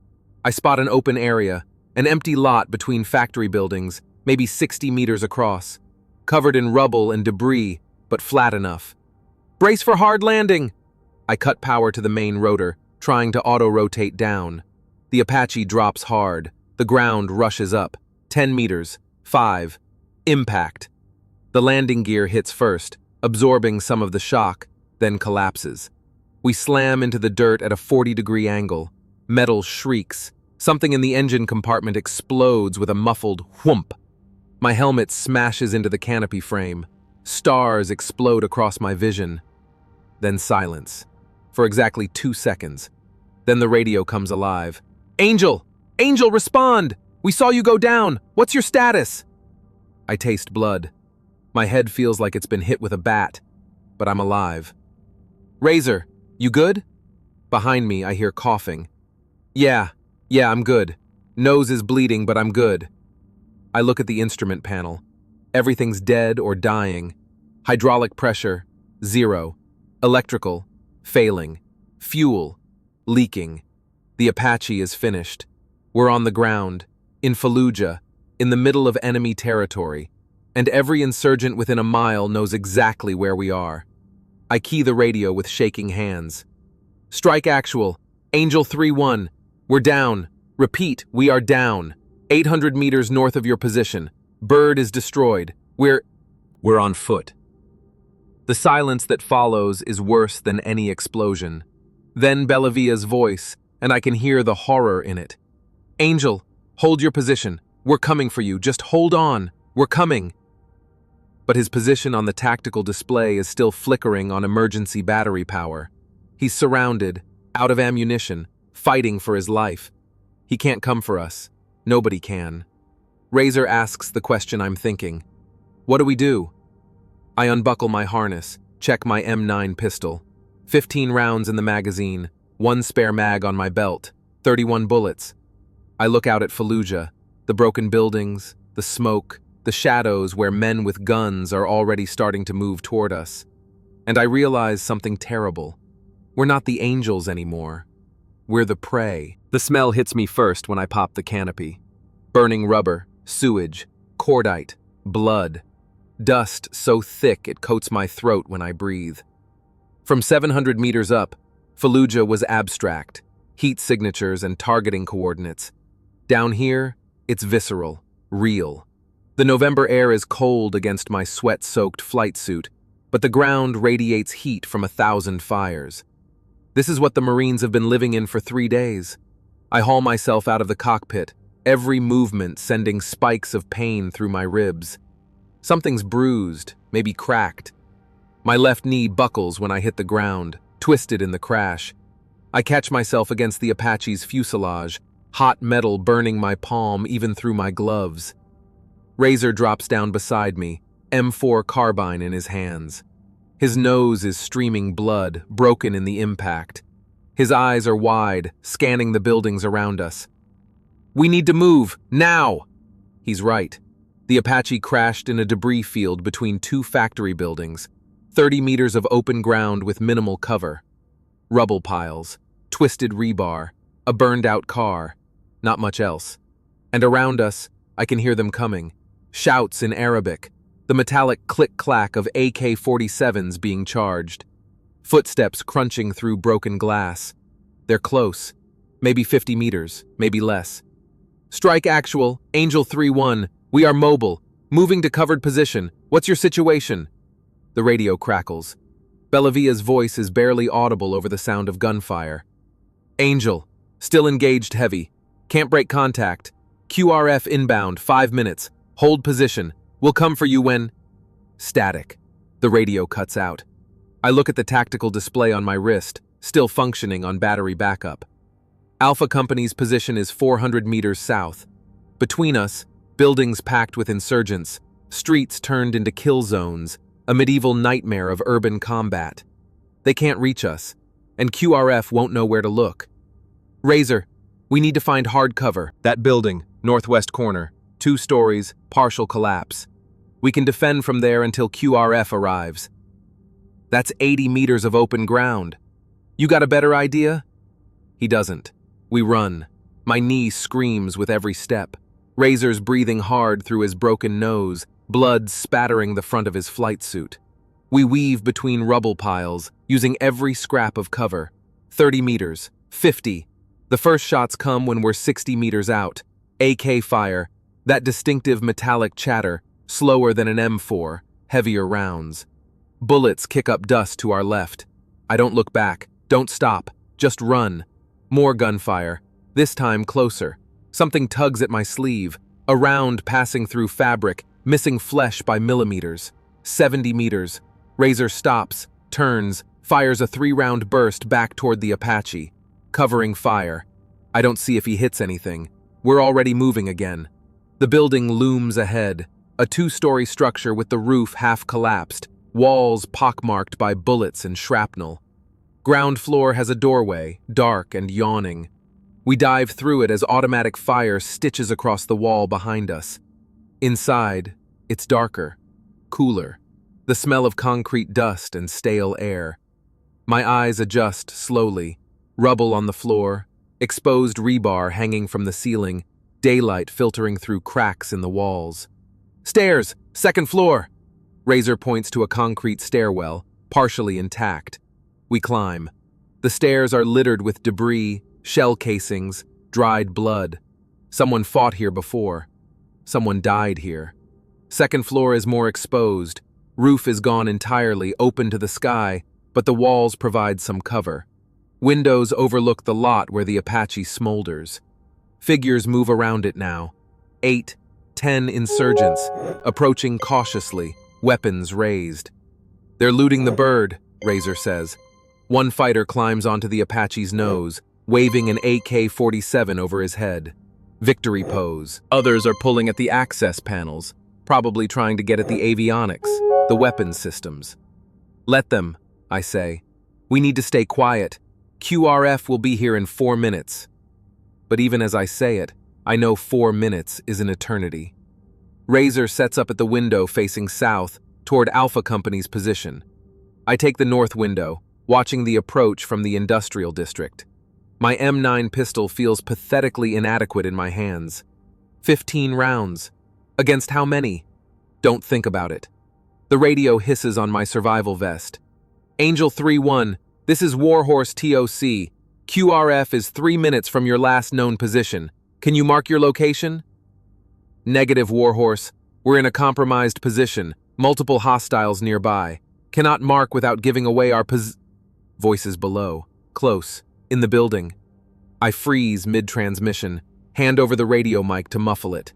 I spot an open area, an empty lot between factory buildings, maybe 60 meters across. Covered in rubble and debris, but flat enough. Brace for hard landing! I cut power to the main rotor, trying to auto-rotate down. The Apache drops hard. The ground rushes up. 10 meters. 5. Impact. The landing gear hits first, absorbing some of the shock, then collapses. We slam into the dirt at a 40-degree angle. Metal shrieks. Something in the engine compartment explodes with a muffled whoomp. My helmet smashes into the canopy frame. Stars explode across my vision. Then silence. For exactly 2 seconds. Then the radio comes alive. Angel! Angel, respond! We saw you go down! What's your status? I taste blood. My head feels like it's been hit with a bat, but I'm alive. Razor, you good? Behind me, I hear coughing. Yeah, I'm good. Nose is bleeding, but I'm good. I look at the instrument panel. Everything's dead or dying. Hydraulic pressure, 0. Electrical, failing. Fuel, leaking. The Apache is finished. We're on the ground, in Fallujah, in the middle of enemy territory, and every insurgent within a mile knows exactly where we are. I key the radio with shaking hands. Strike actual. Angel 3-1. We're down. Repeat, we are down. 800 meters north of your position. Bird is destroyed. We're on foot. The silence that follows is worse than any explosion. Then Bellavia's voice, and I can hear the horror in it. Angel, hold your position. We're coming for you. Just hold on. We're coming. But his position on the tactical display is still flickering on emergency battery power. He's surrounded, out of ammunition, fighting for his life. He can't come for us. Nobody can. Razor asks the question I'm thinking. What do we do? I unbuckle my harness, check my M9 pistol. 15 rounds in the magazine, 1 spare mag on my belt, 31 bullets. I look out at Fallujah, the broken buildings, the smoke, the shadows where men with guns are already starting to move toward us. And I realize something terrible. We're not the angels anymore. We're the prey. The smell hits me first when I pop the canopy. Burning rubber, sewage, cordite, blood. Dust so thick it coats my throat when I breathe. From 700 meters up, Fallujah was abstract, heat signatures and targeting coordinates. Down here, it's visceral, real. The November air is cold against my sweat-soaked flight suit, but the ground radiates heat from 1,000 fires. This is what the Marines have been living in for 3 days. I haul myself out of the cockpit, every movement sending spikes of pain through my ribs. Something's bruised, maybe cracked. My left knee buckles when I hit the ground, twisted in the crash. I catch myself against the Apache's fuselage, hot metal burning my palm even through my gloves. Razor drops down beside me, M4 carbine in his hands. His nose is streaming blood, broken in the impact. His eyes are wide, scanning the buildings around us. We need to move, now! He's right. The Apache crashed in a debris field between 2 factory buildings, 30 meters of open ground with minimal cover. Rubble piles, twisted rebar, a burned-out car, not much else. And around us, I can hear them coming. Shouts in Arabic, the metallic click-clack of AK-47s being charged. Footsteps crunching through broken glass. They're close. Maybe 50 meters, maybe less. Strike actual, Angel 3-1. We are mobile, moving to covered position. What's your situation? The radio crackles. Bellavia's voice is barely audible over the sound of gunfire. Angel, still engaged heavy. Can't break contact. QRF inbound, 5 minutes. Hold position. We'll come for you when... Static. The radio cuts out. I look at the tactical display on my wrist, still functioning on battery backup. Alpha Company's position is 400 meters south. Between us, buildings packed with insurgents, streets turned into kill zones, a medieval nightmare of urban combat. They can't reach us, and QRF won't know where to look. Razor, we need to find hard cover. That building, northwest corner, 2 stories, partial collapse. We can defend from there until QRF arrives. That's 80 meters of open ground. You got a better idea? He doesn't. We run. My knee screams with every step. Razor's breathing hard through his broken nose, blood spattering the front of his flight suit. We weave between rubble piles, using every scrap of cover. 30 meters, 50. The first shots come when we're 60 meters out. AK fire, that distinctive metallic chatter, slower than an M4, heavier rounds. Bullets kick up dust to our left. I don't look back, don't stop, just run. More gunfire, this time closer. Something tugs at my sleeve, a round passing through fabric, missing flesh by millimeters. 70 meters. Razor stops, turns, fires a 3-round burst back toward the Apache. Covering fire. I don't see if he hits anything. We're already moving again. The building looms ahead, a 2-story structure with the roof half collapsed, walls pockmarked by bullets and shrapnel. Ground floor has a doorway, dark and yawning. We dive through it as automatic fire stitches across the wall behind us. Inside, it's darker, cooler, the smell of concrete dust and stale air. My eyes adjust slowly, rubble on the floor, exposed rebar hanging from the ceiling, daylight filtering through cracks in the walls. Stairs, 2nd floor! Razor points to a concrete stairwell, partially intact. We climb. The stairs are littered with debris, shell casings, dried blood. Someone fought here before. Someone died here. Second floor is more exposed. Roof is gone entirely, open to the sky, but the walls provide some cover. Windows overlook the lot where the Apache smolders. Figures move around it now. 8, 10 insurgents, approaching cautiously, weapons raised. They're looting the bird, Razor says. One fighter climbs onto the Apache's nose, waving an AK-47 over his head. Victory pose. Others are pulling at the access panels, probably trying to get at the avionics, the weapons systems. Let them, I say. We need to stay quiet. QRF will be here in 4 minutes. But even as I say it, I know 4 minutes is an eternity. Razor sets up at the window facing south, toward Alpha Company's position. I take the north window, watching the approach from the industrial district. My M9 pistol feels pathetically inadequate in my hands. 15 rounds. Against how many? Don't think about it. The radio hisses on my survival vest. Angel 3-1, this is Warhorse TOC. QRF is 3 minutes from your last known position. Can you mark your location? Negative, Warhorse. We're in a compromised position. Multiple hostiles nearby. Cannot mark without giving away our Voices below. Close. In the building. I freeze mid-transmission. Hand over the radio mic to muffle it.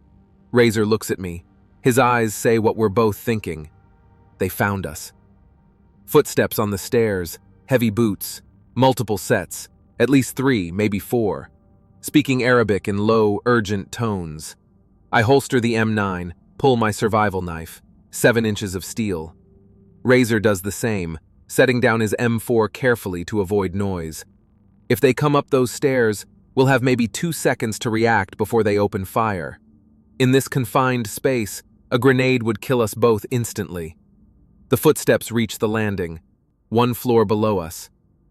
Razor looks at me. His eyes say what we're both thinking. They found us. Footsteps on the stairs. Heavy boots. Multiple sets. At least 3, maybe 4. Speaking Arabic in low, urgent tones. I holster the M9, pull my survival knife. 7 inches of steel. Razor does the same, setting down his M4 carefully to avoid noise. If they come up those stairs, we'll have maybe 2 seconds to react before they open fire. In this confined space, a grenade would kill us both instantly. The footsteps reach the landing. 1 floor below us.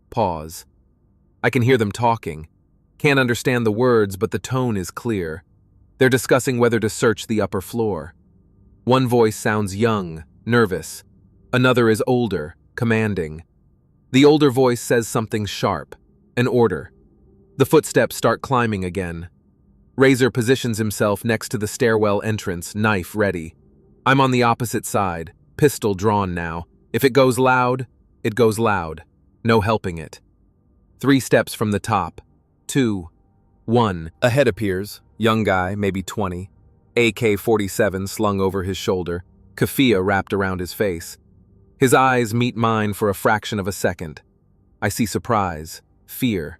Pause. I can hear them talking. Can't understand the words, but the tone is clear. They're discussing whether to search the upper floor. One voice sounds young, nervous. Another is older, commanding. The older voice says something sharp, an order. The footsteps start climbing again. Razor positions himself next to the stairwell entrance, knife ready. I'm on the opposite side, pistol drawn now. If it goes loud, it goes loud. No helping it. 3 steps from the top. 2. 1. Ahead appears, young guy, maybe 20. AK-47 slung over his shoulder, keffiyeh wrapped around his face. His eyes meet mine for a fraction of a second. I see surprise, fear.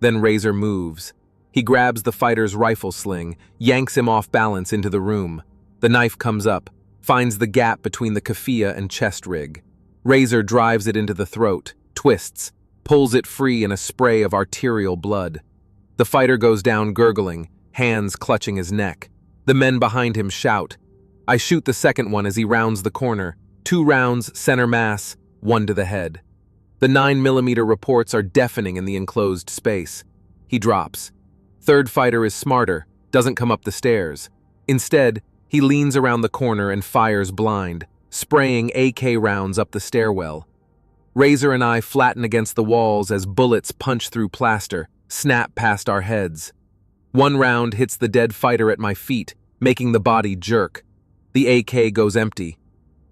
Then Razor moves. He grabs the fighter's rifle sling, yanks him off balance into the room. The knife comes up, finds the gap between the keffiyeh and chest rig. Razor drives it into the throat, twists, pulls it free in a spray of arterial blood. The fighter goes down gurgling, hands clutching his neck. The men behind him shout. I shoot the second one as he rounds the corner. 2 rounds, center mass, 1 to the head. The 9mm reports are deafening in the enclosed space. He drops. Third fighter is smarter, doesn't come up the stairs. Instead, he leans around the corner and fires blind, spraying AK rounds up the stairwell. Razor and I flatten against the walls as bullets punch through plaster, snap past our heads. 1 round hits the dead fighter at my feet, making the body jerk. The AK goes empty.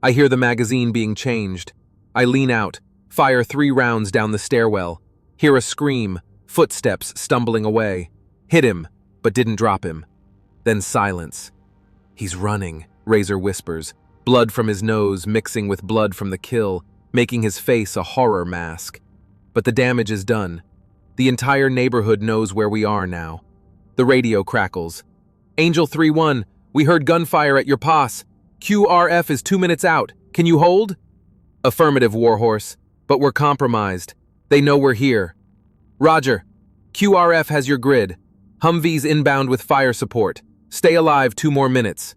I hear the magazine being changed. I lean out, fire 3 rounds down the stairwell. Hear a scream, footsteps stumbling away. Hit him, but didn't drop him. Then silence. He's running, Razor whispers, blood from his nose mixing with blood from the kill, making his face a horror mask. But the damage is done. The entire neighborhood knows where we are now. The radio crackles. Angel 3-1, we heard gunfire at your pass. QRF is 2 minutes out. Can you hold? Affirmative, Warhorse, but we're compromised. They know we're here. Roger. QRF has your grid. Humvees inbound with fire support. Stay alive 2 more minutes.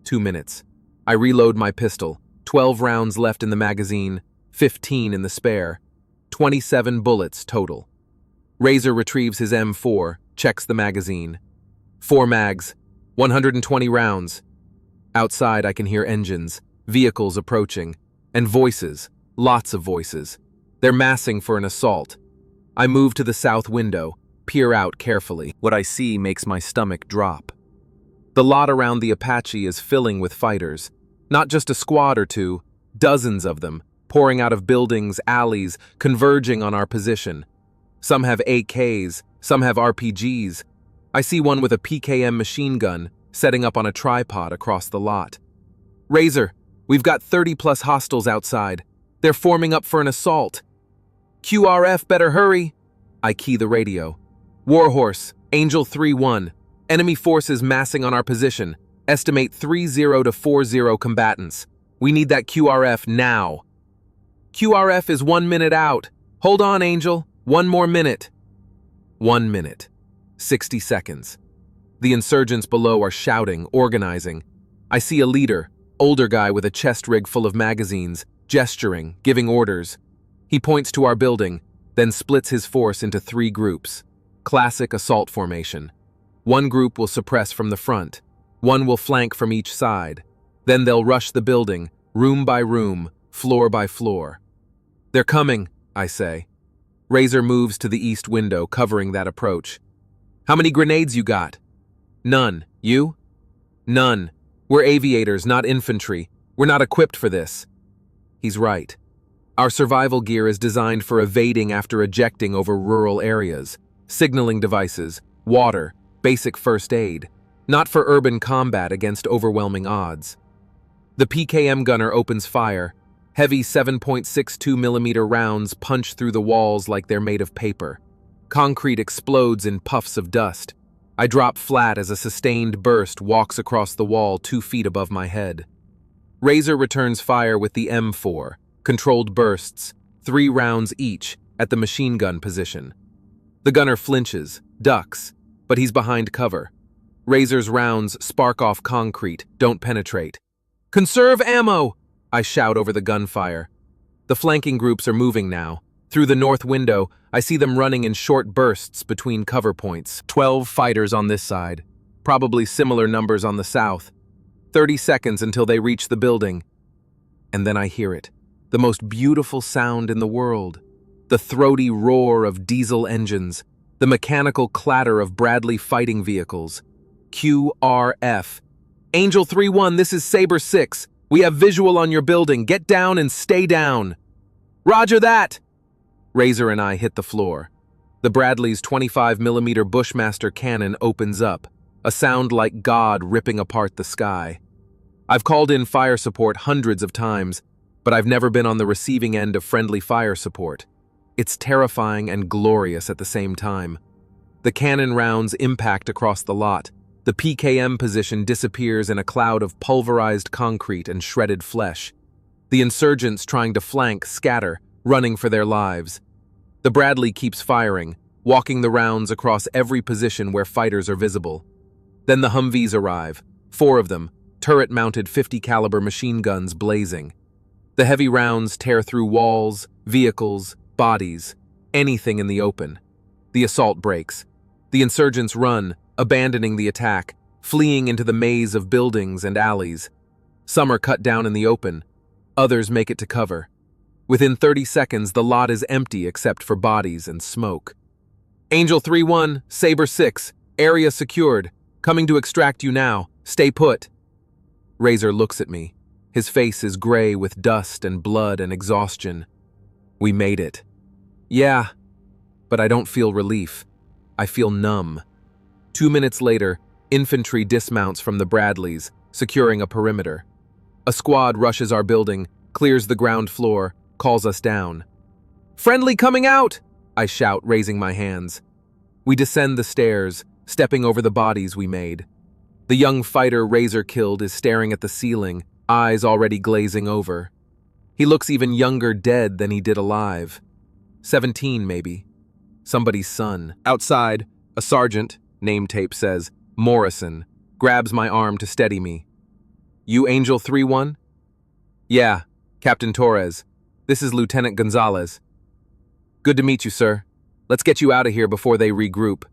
2 minutes. I reload my pistol. 12 rounds left in the magazine, 15 in the spare. 27 bullets total. Razor retrieves his M4, checks the magazine. 4 mags, 120 rounds. Outside I can hear engines, vehicles approaching, and voices, Lots of voices. They're massing for an assault. I move to the south window, peer out carefully. What I see makes my stomach drop. The lot around the Apache is filling with fighters. Not just a squad or two, dozens of them, pouring out of buildings, alleys, converging on our position. Some have AKs, some have RPGs. I see one with a PKM machine gun, setting up on a tripod across the lot. Razor, we've got 30+ hostiles outside. They're forming up for an assault. QRF, better hurry. I key the radio. Warhorse, Angel 3-1. Enemy forces massing on our position. Estimate 30 to 40 combatants. We need that QRF now. QRF is 1 minute out. Hold on, Angel. 1 more minute. 1 minute. 60 seconds. The insurgents below are shouting, organizing. I see a leader, older guy with a chest rig full of magazines, gesturing, giving orders. He points to our building, then splits his force into 3 groups. Classic assault formation. One group will suppress from the front. One will flank from each side. Then they'll rush the building, room by room, floor by floor. They're coming, I say. Razor moves to the east window, covering that approach. How many grenades you got? None. You? None. We're aviators, not infantry. We're not equipped for this. He's right. Our survival gear is designed for evading after ejecting over rural areas, signaling devices, water, basic first aid, not for urban combat against overwhelming odds. The PKM gunner opens fire. Heavy 7.62mm rounds punch through the walls like they're made of paper. Concrete explodes in puffs of dust. I drop flat as a sustained burst walks across the wall 2 feet above my head. Razor returns fire with the M4, controlled bursts, 3 rounds each, at the machine gun position. The gunner flinches, ducks, but he's behind cover. Razor's rounds spark off concrete, don't penetrate. "Conserve ammo!" I shout over the gunfire. The flanking groups are moving now. Through the north window, I see them running in short bursts between cover points. 12 fighters on this side. Probably similar numbers on the south. 30 seconds until they reach the building. And then I hear it. The most beautiful sound in the world. The throaty roar of diesel engines. The mechanical clatter of Bradley fighting vehicles. QRF. Angel 3-1, this is Saber 6. We have visual on your building. Get down and stay down. Roger that! Razor and I hit the floor. The Bradley's 25mm Bushmaster cannon opens up, a sound like God ripping apart the sky. I've called in fire support hundreds of times, but I've never been on the receiving end of friendly fire support. It's terrifying and glorious at the same time. The cannon rounds impact across the lot. The PKM position disappears in a cloud of pulverized concrete and shredded flesh. The insurgents trying to flank scatter, running for their lives. The Bradley keeps firing, walking the rounds across every position where fighters are visible. Then the Humvees arrive, 4 of them, turret-mounted 50-caliber machine guns blazing. The heavy rounds tear through walls, vehicles, bodies, anything in the open. The assault breaks. The insurgents run, abandoning the attack, fleeing into the maze of buildings and alleys. Some are cut down in the open. Others make it to cover. Within 30 seconds, the lot is empty except for bodies and smoke. Angel 3-1, Saber 6, area secured. Coming to extract you now. Stay put. Razor looks at me. His face is gray with dust and blood and exhaustion. We made it. Yeah, but I don't feel relief. I feel numb. 2 minutes later, infantry dismounts from the Bradleys, securing a perimeter. A squad rushes our building, clears the ground floor, calls us down. "Friendly coming out!" I shout, raising my hands. We descend the stairs, stepping over the bodies we made. The young fighter Razor killed is staring at the ceiling, eyes already glazing over. He looks even younger dead than he did alive. 17, maybe. Somebody's son. Outside, a sergeant, name tape says, Morrison, grabs my arm to steady me. "You Angel 3-1? "Yeah, Captain Torres. This is Lieutenant Gonzalez." "Good to meet you, sir. Let's get you out of here before they regroup.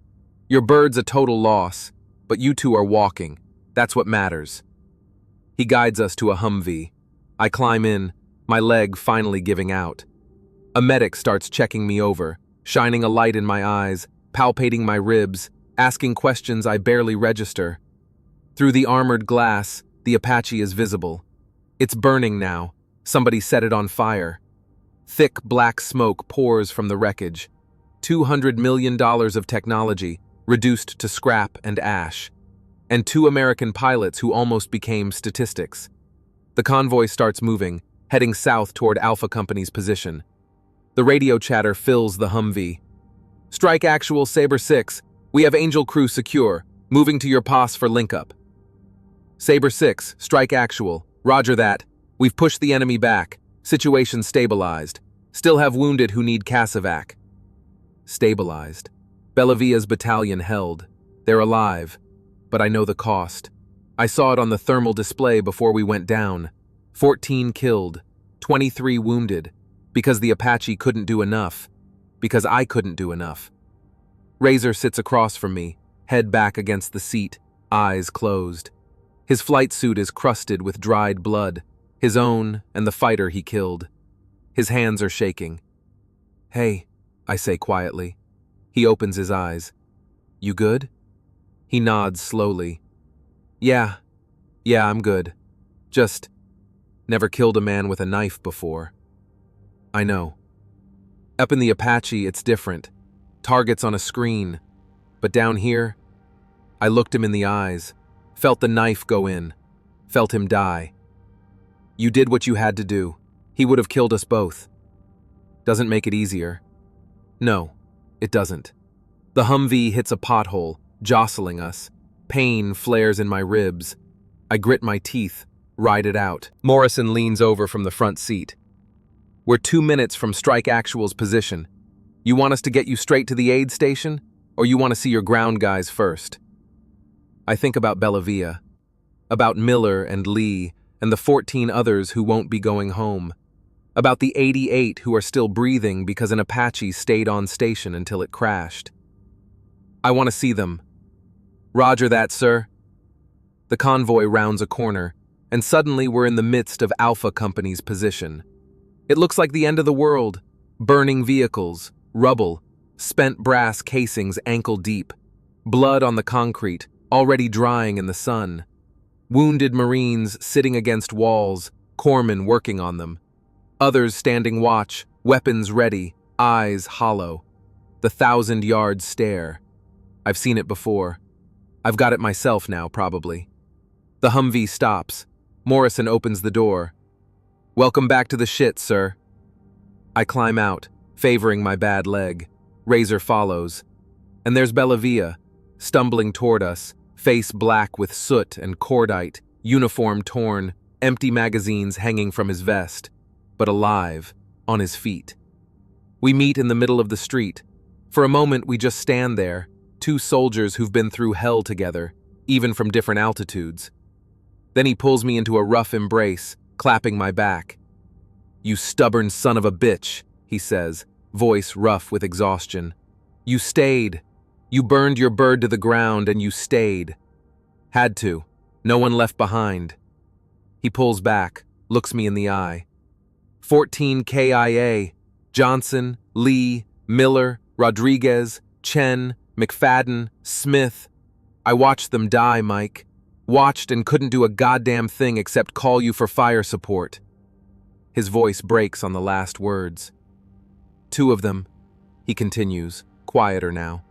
Your bird's a total loss, but you two are walking. That's what matters." He guides us to a Humvee. I climb in, my leg finally giving out. A medic starts checking me over, shining a light in my eyes, palpating my ribs, asking questions I barely register. Through the armored glass, the Apache is visible. It's burning now. Somebody set it on fire. Thick black smoke pours from the wreckage. $200 million of technology, reduced to scrap and ash. And 2 American pilots who almost became statistics. The convoy starts moving, heading south toward Alpha Company's position. The radio chatter fills the Humvee. Strike actual Sabre 6. We have Angel crew secure. Moving to your POS for link-up. Sabre 6, strike actual. Roger that. We've pushed the enemy back. Situation stabilized. Still have wounded who need Casevac. Stabilized. Bellavia's battalion held. They're alive. But I know the cost. I saw it on the thermal display before we went down. 14 killed. 23 wounded. Because the Apache couldn't do enough. Because I couldn't do enough. Razor sits across from me, head back against the seat, eyes closed. His flight suit is crusted with dried blood, his own and the fighter he killed. His hands are shaking. "Hey," I say quietly. He opens his eyes. "You good?" He nods slowly. Yeah, I'm good. Just never killed a man with a knife before." I know. Up in the Apache, it's different. Targets on a screen. But down here, I looked him in the eyes, felt the knife go in, felt him die. "You did what you had to do. He would have killed us both." Doesn't make it easier. No, it doesn't. The Humvee hits a pothole, jostling us. Pain flares in my ribs. I grit my teeth, ride it out. Morrison leans over from the front seat. "We're 2 minutes from Strike Actual's position. You want us to get you straight to the aid station, or you want to see your ground guys first?" I think about Bellavia, about Miller and Lee, and the 14 others who won't be going home, about the 88 who are still breathing because an Apache stayed on station until it crashed. I want to see them. "Roger that, sir." The convoy rounds a corner, and suddenly we're in the midst of Alpha Company's position. It looks like the end of the world. Burning vehicles, rubble, spent brass casings ankle deep, blood on the concrete, already drying in the sun. Wounded Marines sitting against walls, corpsmen working on them. Others standing watch, weapons ready, eyes hollow. The 1,000-yard stare. I've seen it before. I've got it myself now, probably. The Humvee stops. Morrison opens the door. "Welcome back to the shit, sir." I climb out, favoring my bad leg. Razor follows. And there's Bellavia, stumbling toward us, face black with soot and cordite, uniform torn, empty magazines hanging from his vest, but alive, on his feet. We meet in the middle of the street. For a moment we just stand there, 2 soldiers who've been through hell together, even from different altitudes. Then he pulls me into a rough embrace, clapping my back. "You stubborn son of a bitch," he says, voice rough with exhaustion. "You stayed. You burned your bird to the ground and you stayed. Had to. No one left behind." He pulls back, looks me in the eye. 14 KIA, Johnson, Lee, Miller, Rodriguez, Chen, McFadden, Smith. I watched them die, Mike. Watched and couldn't do a goddamn thing except call you for fire support. His voice breaks on the last words. 2 of them, he continues, quieter now.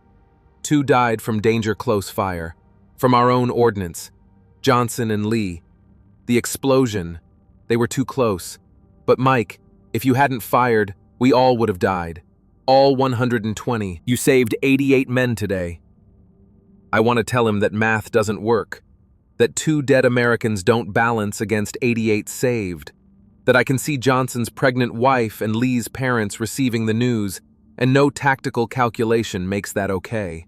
2 died from danger close fire, from our own ordnance. Johnson and Lee. The explosion, they were too close. But Mike, if you hadn't fired, we all would have died. All 120. You saved 88 men today. I want to tell him that math doesn't work. That 2 dead Americans don't balance against 88 saved. That I can see Johnson's pregnant wife and Lee's parents receiving the news, and no tactical calculation makes that okay.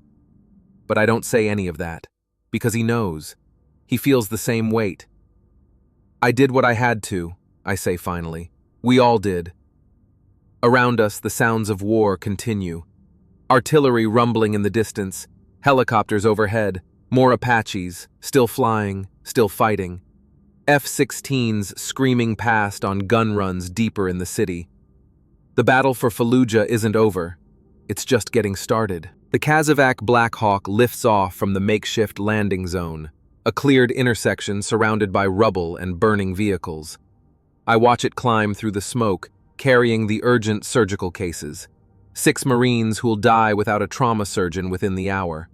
But I don't say any of that, because he knows. He feels the same weight. "I did what I had to," I say finally. "We all did." Around us, the sounds of war continue. Artillery rumbling in the distance, helicopters overhead, more Apaches, still flying, still fighting. F-16s screaming past on gun runs deeper in the city. The battle for Fallujah isn't over. It's just getting started. The Kazovac Black Hawk lifts off from the makeshift landing zone, a cleared intersection surrounded by rubble and burning vehicles. I watch it climb through the smoke, carrying the urgent surgical cases. 6 Marines who'll die without a trauma surgeon within the hour.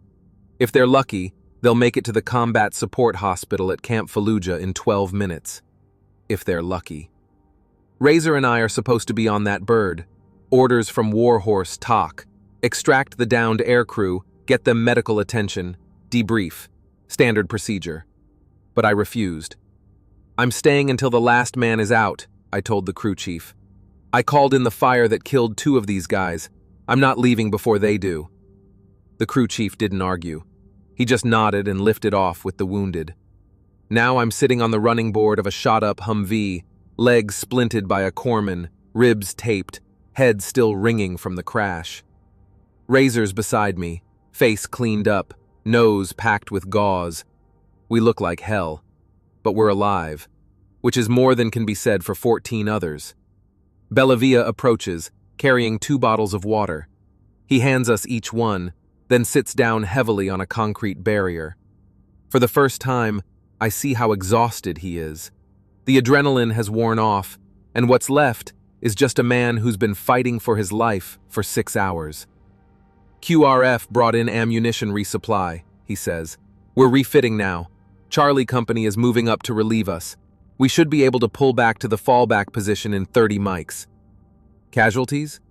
If they're lucky, they'll make it to the combat support hospital at Camp Fallujah in 12 minutes. If they're lucky. Razor and I are supposed to be on that bird. Orders from Warhorse TOC. Extract the downed aircrew, get them medical attention, debrief. Standard procedure. But I refused. I'm staying until the last man is out, I told the crew chief. I called in the fire that killed 2 of these guys. I'm not leaving before they do. The crew chief didn't argue. He just nodded and lifted off with the wounded. Now I'm sitting on the running board of a shot-up Humvee, legs splinted by a corpsman, ribs taped, head still ringing from the crash. Razor's beside me, face cleaned up, nose packed with gauze. We look like hell, but we're alive, which is more than can be said for 14 others. Bellavia approaches, carrying 2 bottles of water. He hands us each one, then sits down heavily on a concrete barrier. For the first time, I see how exhausted he is. The adrenaline has worn off, and what's left is just a man who's been fighting for his life for 6 hours. QRF brought in ammunition resupply, he says. We're refitting now. Charlie Company is moving up to relieve us. We should be able to pull back to the fallback position in 30 mics. Casualties?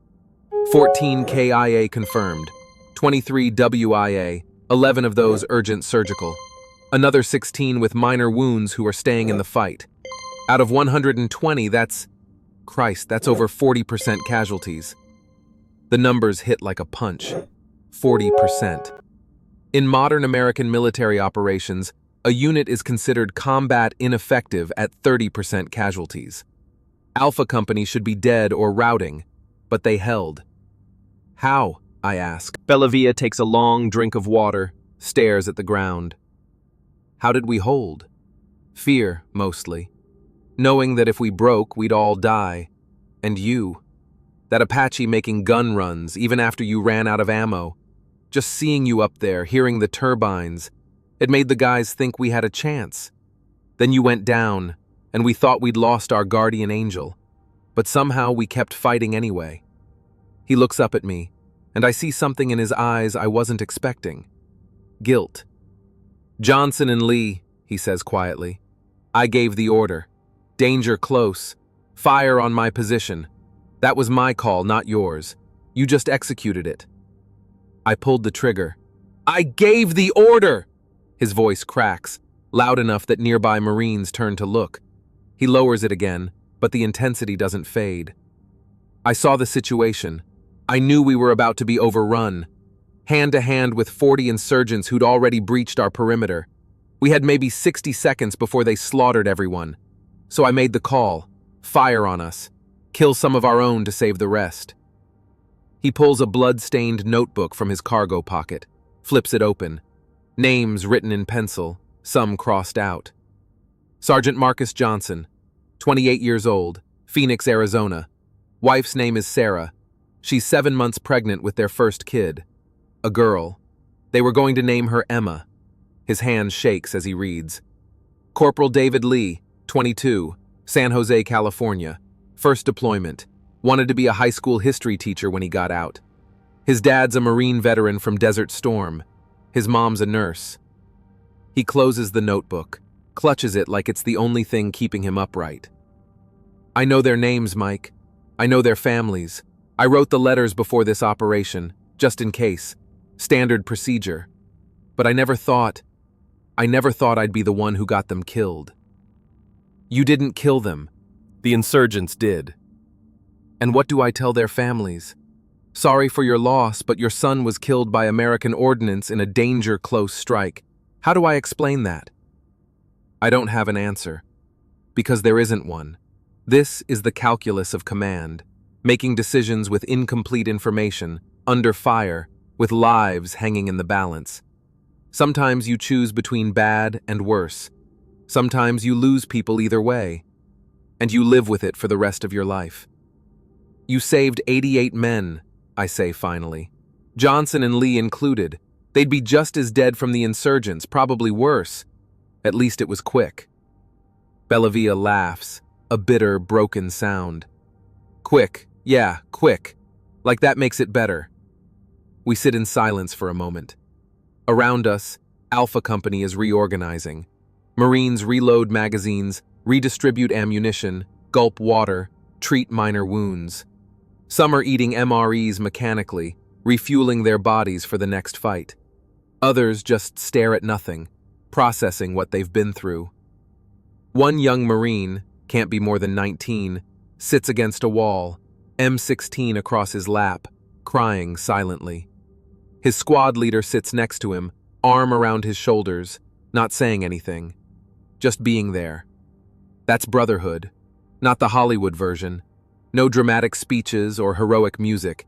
14 KIA confirmed, 23 WIA, 11 of those urgent surgical. Another 16 with minor wounds who are staying in the fight. Out of 120, that's over 40% casualties. The numbers hit like a punch. 40%. In modern American military operations, a unit is considered combat ineffective at 30% casualties. Alpha Company should be dead or routing, but they held. How? I ask. Bellavia takes a long drink of water, stares at the ground. How did we hold? Fear, mostly. Knowing that if we broke, we'd all die. And you. That Apache making gun runs, even after you ran out of ammo. Just seeing you up there, hearing the turbines, it made the guys think we had a chance. Then you went down, and we thought we'd lost our guardian angel. But somehow we kept fighting anyway. He looks up at me, and I see something in his eyes I wasn't expecting. Guilt. Johnson and Lee, he says quietly. I gave the order. Danger close. Fire on my position. That was my call, not yours. You just executed it. I pulled the trigger. I gave the order! His voice cracks, loud enough that nearby Marines turn to look. He lowers it again, but the intensity doesn't fade. I saw the situation. I knew we were about to be overrun. Hand to hand with 40 insurgents who'd already breached our perimeter. We had maybe 60 seconds before they slaughtered everyone. So I made the call. Fire on us. Kill some of our own to save the rest. He pulls a blood-stained notebook from his cargo pocket, flips it open. Names written in pencil, some crossed out. Sergeant Marcus Johnson, 28 years old, Phoenix, Arizona. Wife's name is Sarah. She's 7 months pregnant with their first kid. A girl. They were going to name her Emma. His hand shakes as he reads. Corporal David Lee, 22, San Jose, California. First deployment. Wanted to be a high school history teacher when he got out. His dad's a Marine veteran from Desert Storm. His mom's a nurse. He closes the notebook, clutches it like it's the only thing keeping him upright. I know their names, Mike. I know their families. I wrote the letters before this operation, just in case. Standard procedure. But I never thought I'd be the one who got them killed. You didn't kill them. The insurgents did. And what do I tell their families? Sorry for your loss, but your son was killed by American ordnance in a danger-close strike. How do I explain that? I don't have an answer. Because there isn't one. This is the calculus of command. Making decisions with incomplete information, under fire, with lives hanging in the balance. Sometimes you choose between bad and worse. Sometimes you lose people either way, and you live with it for the rest of your life. You saved 88 men, I say finally. Johnson and Lee included. They'd be just as dead from the insurgents, probably worse. At least it was quick. Bellavia laughs, a bitter, broken sound. Quick, yeah, quick. Like that makes it better. We sit in silence for a moment. Around us, Alpha Company is reorganizing. Marines reload magazines, redistribute ammunition, gulp water, treat minor wounds. Some are eating MREs mechanically, refueling their bodies for the next fight. Others just stare at nothing, processing what they've been through. One young Marine, can't be more than 19, sits against a wall, M16 across his lap, crying silently. His squad leader sits next to him, arm around his shoulders, not saying anything, just being there. That's brotherhood, not the Hollywood version. No dramatic speeches or heroic music,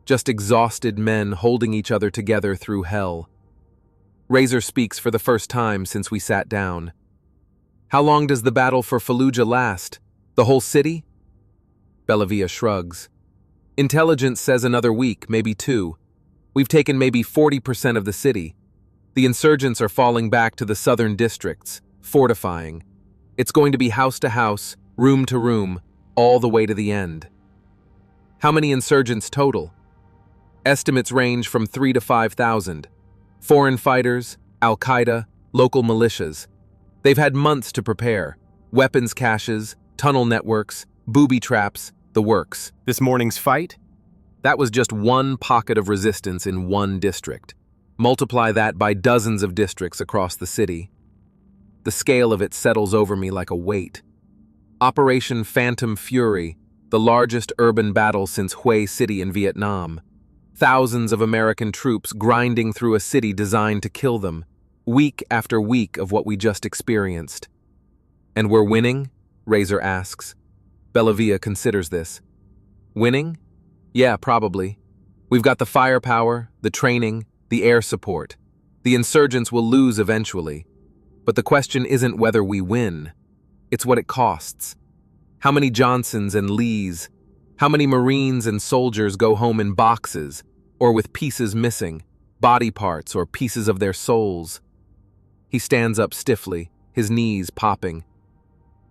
just exhausted men holding each other together through hell. Razor speaks for the first time since we sat down. How long does the battle for Fallujah last? The whole city? Bellavia shrugs. Intelligence says another week, maybe 2. We've taken maybe 40% of the city. The insurgents are falling back to the southern districts, fortifying. It's going to be house to house, room to room, all the way to the end. How many insurgents total? Estimates range from 3,000 to 5,000. Foreign fighters, Al-Qaeda, local militias. They've had months to prepare. Weapons caches, tunnel networks, booby traps, the works. This morning's fight? That was just one pocket of resistance in one district. Multiply that by dozens of districts across the city. The scale of it settles over me like a weight. Operation Phantom Fury, the largest urban battle since Hue City in Vietnam. Thousands of American troops grinding through a city designed to kill them, week after week of what we just experienced. And we're winning? Razor asks. Bellavia considers this. Winning? Yeah, probably. We've got the firepower, the training, the air support. The insurgents will lose eventually. But the question isn't whether we win. It's what it costs. How many Johnsons and Lees, how many Marines and soldiers go home in boxes, or with pieces missing, body parts or pieces of their souls? He stands up stiffly, his knees popping.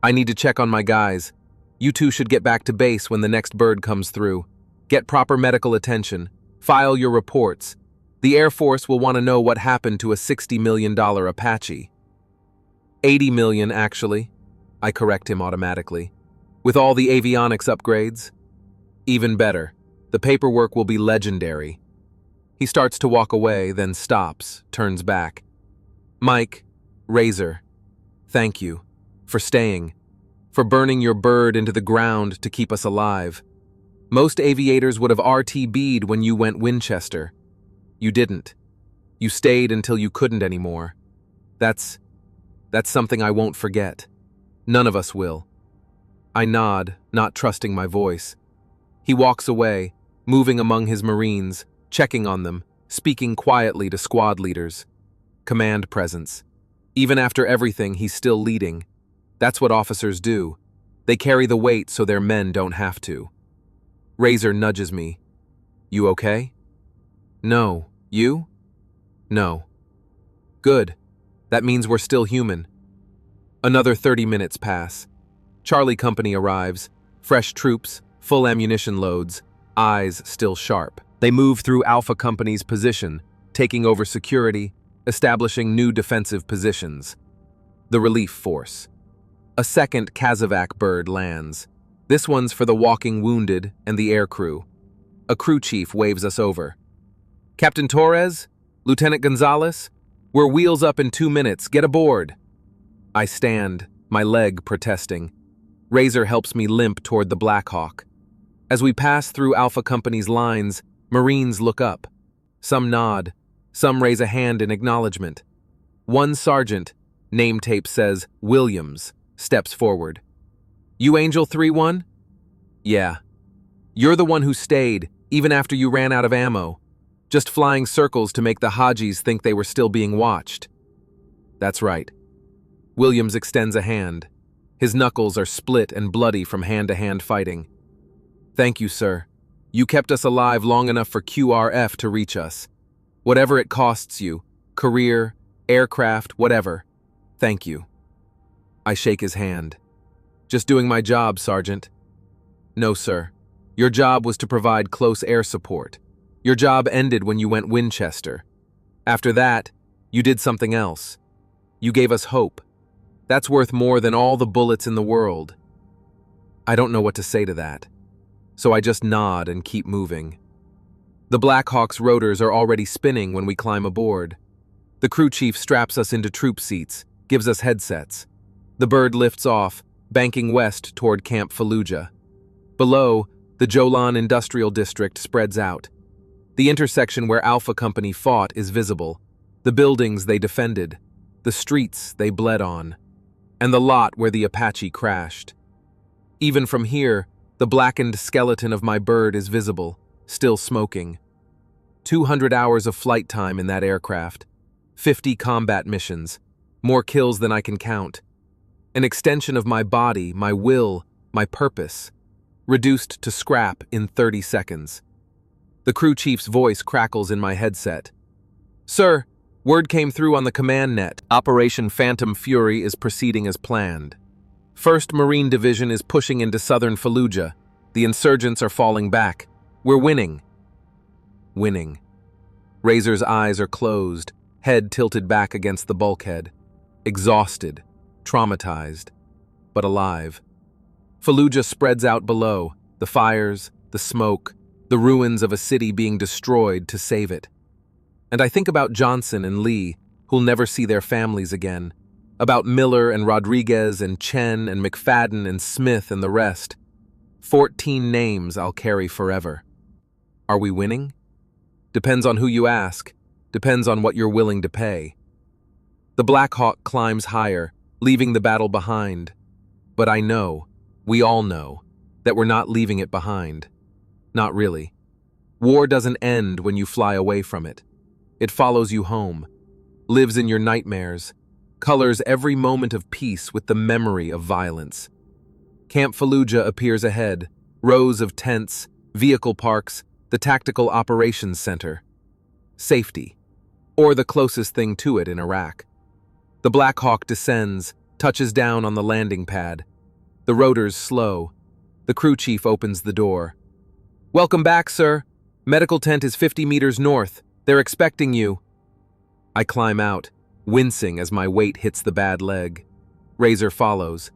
I need to check on my guys. You two should get back to base when the next bird comes through. Get proper medical attention. File your reports. The Air Force will want to know what happened to a $60 million Apache. 80 million, actually. I correct him automatically. With all the avionics upgrades? Even better. The paperwork will be legendary. He starts to walk away, then stops, turns back. Mike, Razor, thank you. For staying. For burning your bird into the ground to keep us alive. Most aviators would have RTB'd when you went Winchester. You didn't. You stayed until you couldn't anymore. That's something I won't forget. None of us will. I nod, not trusting my voice. He walks away, moving among his Marines, checking on them, speaking quietly to squad leaders. Command presence. Even after everything, he's still leading. That's what officers do. They carry the weight so their men don't have to. Razor nudges me. You okay? No. You? No. Good. That means we're still human. Another 30 minutes pass. Charlie Company arrives. Fresh troops, full ammunition loads, eyes still sharp. They move through Alpha Company's position, taking over security, establishing new defensive positions. The relief force. A second Kazovac bird lands. This one's for the walking wounded and the air crew. A crew chief waves us over. Captain Torres? Lieutenant Gonzalez? We're wheels up in 2 minutes. Get aboard. I stand, my leg protesting. Razor helps me limp toward the Black Hawk. As we pass through Alpha Company's lines, Marines look up. Some nod. Some raise a hand in acknowledgement. One sergeant, name tape says Williams, steps forward. You Angel 3-1? Yeah. You're the one who stayed, even after you ran out of ammo. Just flying circles to make the Hajis think they were still being watched. That's right. Williams extends a hand. His knuckles are split and bloody from hand-to-hand fighting. Thank you, sir. You kept us alive long enough for QRF to reach us. Whatever it costs you, career, aircraft, whatever. Thank you. I shake his hand. Just doing my job, Sergeant. No, sir. Your job was to provide close air support. Your job ended when you went Winchester. After that, you did something else. You gave us hope. That's worth more than all the bullets in the world. I don't know what to say to that, so I just nod and keep moving. The Black Hawk's rotors are already spinning when we climb aboard. The crew chief straps us into troop seats, gives us headsets. The bird lifts off, banking west toward Camp Fallujah. Below, the Jolan Industrial District spreads out. The intersection where Alpha Company fought is visible, the buildings they defended, the streets they bled on, and the lot where the Apache crashed. Even from here, the blackened skeleton of my bird is visible, still smoking. 200 hours of flight time in that aircraft, 50 combat missions, more kills than I can count. An extension of my body, my will, my purpose, reduced to scrap in 30 seconds. The crew chief's voice crackles in my headset. Sir, word came through on the command net. Operation Phantom Fury is proceeding as planned. 1st Marine Division is pushing into southern Fallujah. The insurgents are falling back. We're winning. Winning. Razor's eyes are closed, head tilted back against the bulkhead. Exhausted, traumatized, but alive. Fallujah spreads out below, the fires, the smoke, the ruins of a city being destroyed to save it. And I think about Johnson and Lee, who'll never see their families again, about Miller and Rodriguez and Chen and McFadden and Smith and the rest. 14 names I'll carry forever. Are we winning? Depends on who you ask, depends on what you're willing to pay. The Black Hawk climbs higher, leaving the battle behind. But I know, we all know, that we're not leaving it behind. Not really. War doesn't end when you fly away from it. It follows you home, lives in your nightmares, colors every moment of peace with the memory of violence. Camp Fallujah appears ahead, rows of tents, vehicle parks, the Tactical Operations Center. Safety, or the closest thing to it in Iraq. The Black Hawk descends, touches down on the landing pad. The rotors slow. The crew chief opens the door. Welcome back, sir. Medical tent is 50 meters north. They're expecting you. I climb out, wincing as my weight hits the bad leg. Razor follows.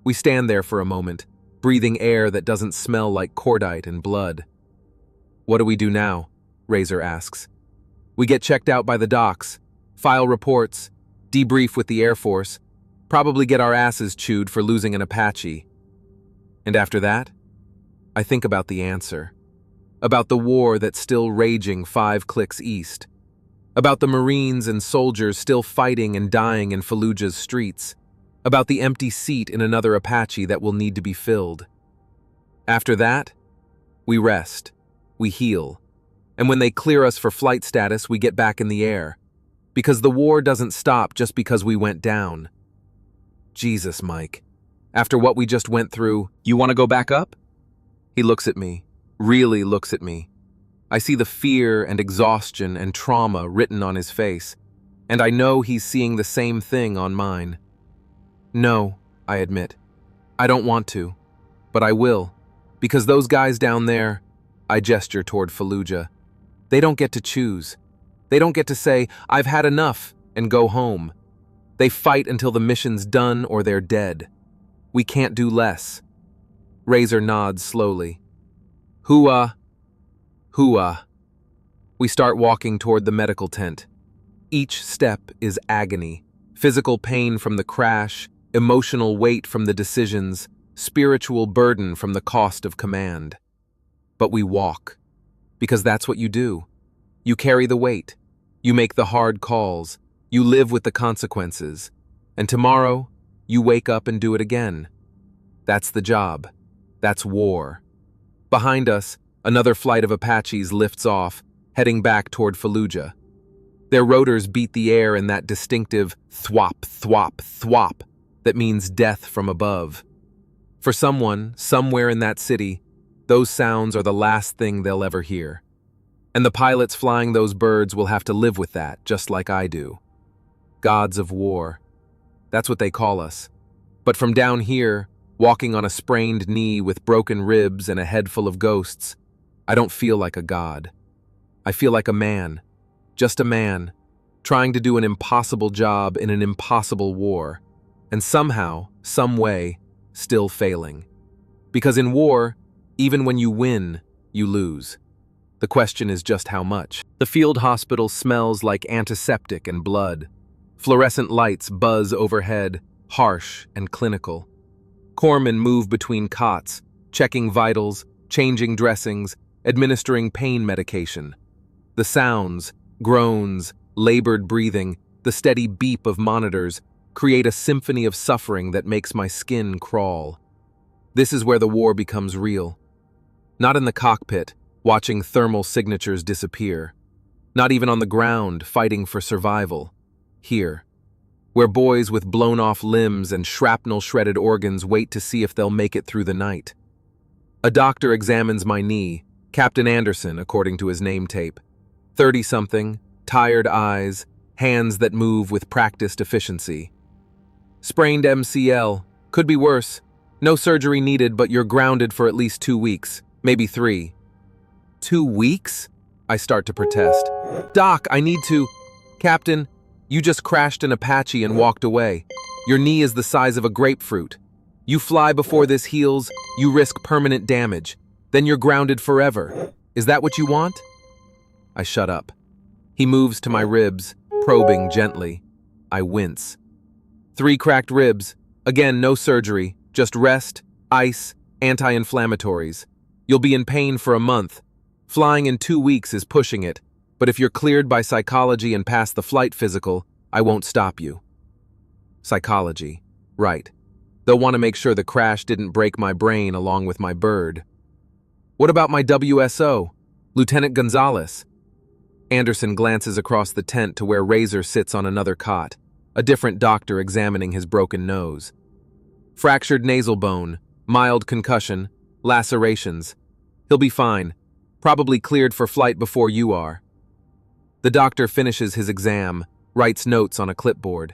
We stand there for a moment, breathing air that doesn't smell like cordite and blood. What do we do now? Razor asks. We get checked out by the docks, file reports, debrief with the Air Force, probably get our asses chewed for losing an Apache. And after that, I think about the answer. About the war that's still raging 5 clicks east. About the Marines and soldiers still fighting and dying in Fallujah's streets. About the empty seat in another Apache that will need to be filled. After that, we rest, we heal, and when they clear us for flight status, we get back in the air. Because the war doesn't stop just because we went down. Jesus, Mike. After what we just went through, you want to go back up? He looks at me, really looks at me. I see the fear and exhaustion and trauma written on his face, and I know he's seeing the same thing on mine. No, I admit. I don't want to, but I will, because those guys down there, I gesture toward Fallujah, they don't get to choose. They don't get to say, I've had enough, and go home. They fight until the mission's done or they're dead. We can't do less. Razor nods slowly. Hooah. Hooah. We start walking toward the medical tent. Each step is agony. Physical pain from the crash, emotional weight from the decisions, spiritual burden from the cost of command. But we walk. Because that's what you do. You carry the weight. You make the hard calls. You live with the consequences. And tomorrow, you wake up and do it again. That's the job. That's war. Behind us, another flight of Apaches lifts off, heading back toward Fallujah. Their rotors beat the air in that distinctive thwop, thwop, thwop that means death from above. For someone, somewhere in that city, those sounds are the last thing they'll ever hear. And the pilots flying those birds will have to live with that, just like I do. Gods of war. That's what they call us. But from down here, walking on a sprained knee with broken ribs and a head full of ghosts, I don't feel like a god. I feel like a man. Just a man, trying to do an impossible job in an impossible war, and somehow, some way, still failing. Because in war, even when you win, you lose. The question is just how much. The field hospital smells like antiseptic and blood. Fluorescent lights buzz overhead, harsh and clinical. Corpsmen move between cots, checking vitals, changing dressings, administering pain medication. The sounds, groans, labored breathing, the steady beep of monitors create a symphony of suffering that makes my skin crawl. This is where the war becomes real. Not in the cockpit, watching thermal signatures disappear. Not even on the ground, fighting for survival. Here, where boys with blown-off limbs and shrapnel-shredded organs wait to see if they'll make it through the night. A doctor examines my knee, Captain Anderson, according to his name tape. 30-something, tired eyes, hands that move with practiced efficiency. Sprained MCL. Could be worse. No surgery needed, but you're grounded for at least 2 weeks, maybe 3. 2 weeks? I start to protest. Doc, I need to... Captain, you just crashed an Apache and walked away. Your knee is the size of a grapefruit. You fly before this heals, you risk permanent damage. Then you're grounded forever. Is that what you want? I shut up. He moves to my ribs, probing gently. I wince. 3 cracked ribs. Again, no surgery. Just rest, ice, anti-inflammatories. You'll be in pain for a month. Flying in 2 weeks is pushing it, but if you're cleared by psychology and pass the flight physical, I won't stop you. Psychology. Right. They'll want to make sure the crash didn't break my brain along with my bird. What about my WSO, Lieutenant Gonzalez? Anderson glances across the tent to where Razor sits on another cot, a different doctor examining his broken nose. Fractured nasal bone, mild concussion, lacerations. He'll be fine, probably cleared for flight before you are. The doctor finishes his exam, writes notes on a clipboard.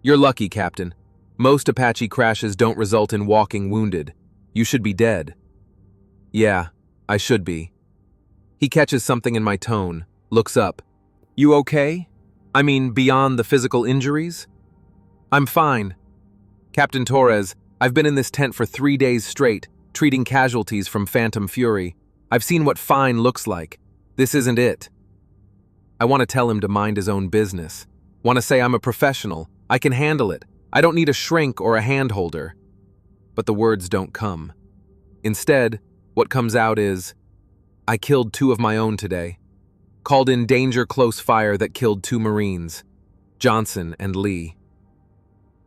You're lucky, Captain. Most Apache crashes don't result in walking wounded. You should be dead. Yeah, I should be. He catches something in my tone, looks up. You okay? I mean, beyond the physical injuries? I'm fine. Captain Torres, I've been in this tent for 3 days straight, treating casualties from Phantom Fury. I've seen what fine looks like. This isn't it. I want to tell him to mind his own business. Want to say I'm a professional. I can handle it. I don't need a shrink or a hand holder. But the words don't come. Instead, what comes out is, I killed 2 of my own today. Called in danger close fire that killed 2 Marines, Johnson and Lee.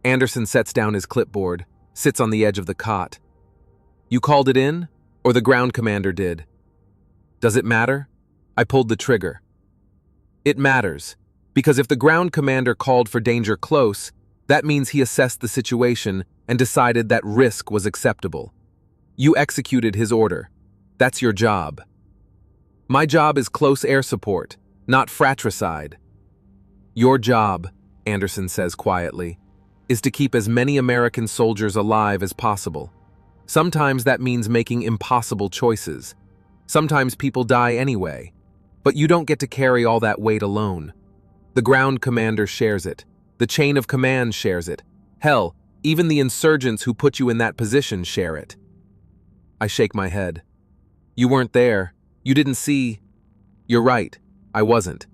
Anderson sets down his clipboard, sits on the edge of the cot. You called it in, or the ground commander did? Does it matter? I pulled the trigger. It matters, because if the ground commander called for danger close, that means he assessed the situation and decided that risk was acceptable. You executed his order. That's your job. My job is close air support, not fratricide. Your job, Anderson says quietly, is to keep as many American soldiers alive as possible. Sometimes that means making impossible choices. Sometimes people die anyway. But you don't get to carry all that weight alone. The ground commander shares it. The chain of command shares it. Hell, even the insurgents who put you in that position share it. I shake my head. You weren't there. You didn't see. You're right. I wasn't.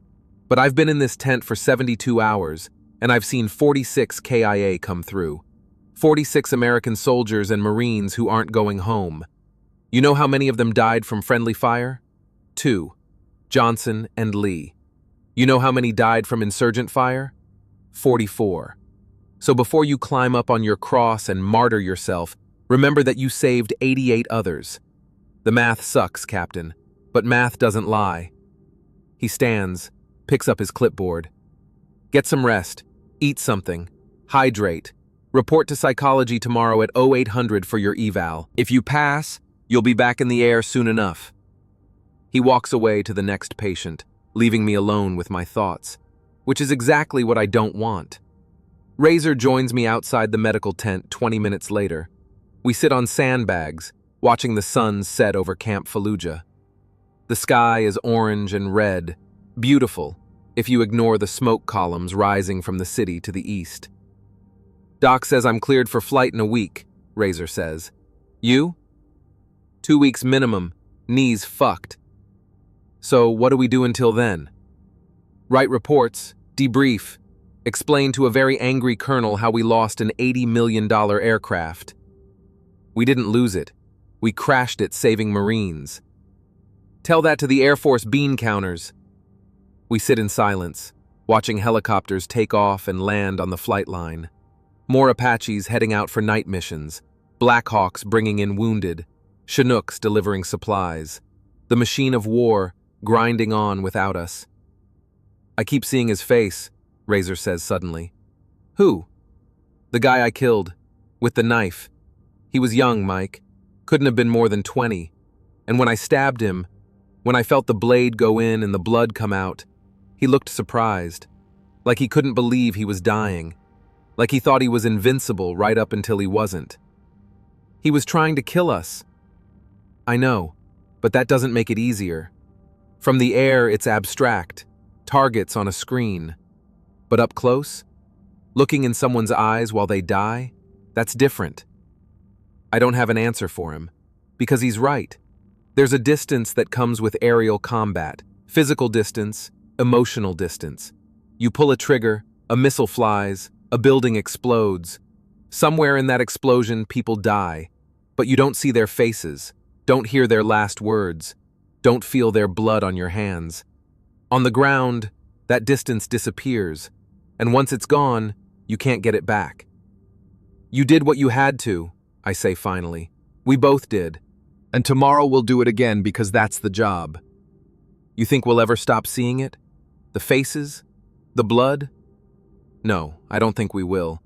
But I've been in this tent for 72 hours, and I've seen 46 KIA come through. 46 American soldiers and Marines who aren't going home. You know how many of them died from friendly fire? 2. Johnson and Lee. You know how many died from insurgent fire? 44. So before you climb up on your cross and martyr yourself, remember that you saved 88 others. The math sucks, Captain, but math doesn't lie. He stands, picks up his clipboard. Get some rest, eat something, hydrate. Report to psychology tomorrow at 0800 for your eval. If you pass, you'll be back in the air soon enough. He walks away to the next patient, leaving me alone with my thoughts, which is exactly what I don't want. Razor joins me outside the medical tent 20 minutes later. We sit on sandbags, watching the sun set over Camp Fallujah. The sky is orange and red, beautiful, if you ignore the smoke columns rising from the city to the east. Doc says I'm cleared for flight in a week, Razor says. You? 2 weeks minimum, knees fucked. So what do we do until then? Write reports, debrief, explain to a very angry colonel how we lost an $80 million aircraft. We didn't lose it. We crashed it saving Marines. Tell that to the Air Force bean counters. We sit in silence, watching helicopters take off and land on the flight line. More Apaches heading out for night missions, Blackhawks bringing in wounded, Chinooks delivering supplies, the machine of war grinding on without us. I keep seeing his face, Razor says suddenly. Who? The guy I killed, with the knife. He was young, Mike. Couldn't have been more than 20. And when I stabbed him, when I felt the blade go in and the blood come out, he looked surprised, like he couldn't believe he was dying, like he thought he was invincible right up until he wasn't. He was trying to kill us. I know, but that doesn't make it easier. From the air, it's abstract, targets on a screen. But up close, looking in someone's eyes while they die, that's different. I don't have an answer for him, because he's right. There's a distance that comes with aerial combat, physical distance, emotional distance. You pull a trigger, a missile flies, a building explodes. Somewhere in that explosion, people die, but you don't see their faces, don't hear their last words, don't feel their blood on your hands. On the ground, that distance disappears, and once it's gone, you can't get it back. You did what you had to, I say finally. We both did. And tomorrow we'll do it again because that's the job. You think we'll ever stop seeing it? The faces? The blood? No, I don't think we will.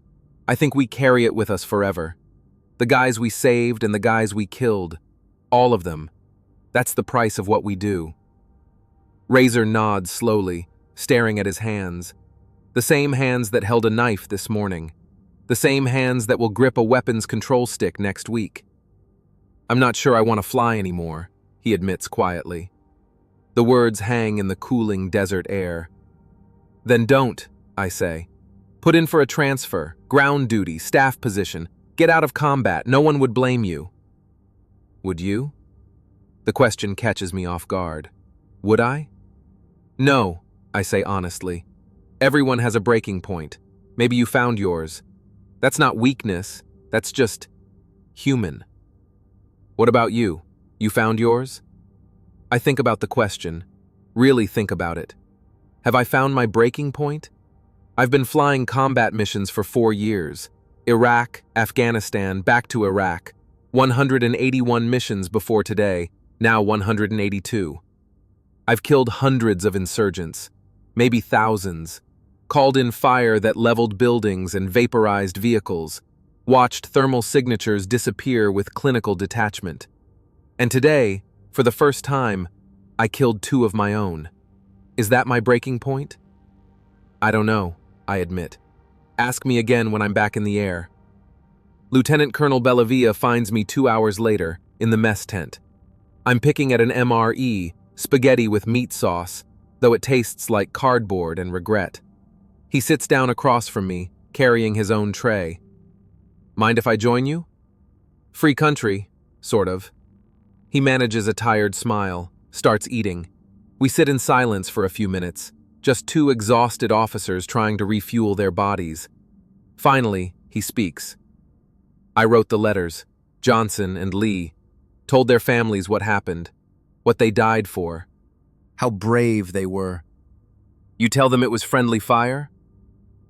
I think we carry it with us forever. The guys we saved and the guys we killed. All of them. That's the price of what we do. Razor nods slowly, staring at his hands. The same hands that held a knife this morning. The same hands that will grip a weapons control stick next week. I'm not sure I want to fly anymore, he admits quietly. The words hang in the cooling desert air. Then don't, I say. Put in for a transfer, ground duty, staff position. Get out of combat, no one would blame you. Would you? The question catches me off guard. Would I? No, I say honestly. Everyone has a breaking point. Maybe you found yours. That's not weakness, that's just human. What about you? You found yours? I think about the question, really think about it. Have I found my breaking point? I've been flying combat missions for 4 years. Iraq, Afghanistan, back to Iraq. 181 missions before today, now 182. I've killed hundreds of insurgents, maybe thousands, called in fire that leveled buildings and vaporized vehicles, watched thermal signatures disappear with clinical detachment. And today, for the first time, I killed 2 of my own. Is that my breaking point? I don't know, I admit. Ask me again when I'm back in the air. Lieutenant Colonel Bellavia finds me 2 hours later, in the mess tent. I'm picking at an MRE, spaghetti with meat sauce, though it tastes like cardboard and regret. He sits down across from me, carrying his own tray. Mind if I join you? Free country, sort of. He manages a tired smile, starts eating. We sit in silence for a few minutes, just 2 exhausted officers trying to refuel their bodies. Finally, he speaks. I wrote the letters, Johnson and Lee, told their families what happened, what they died for, how brave they were. You tell them it was friendly fire?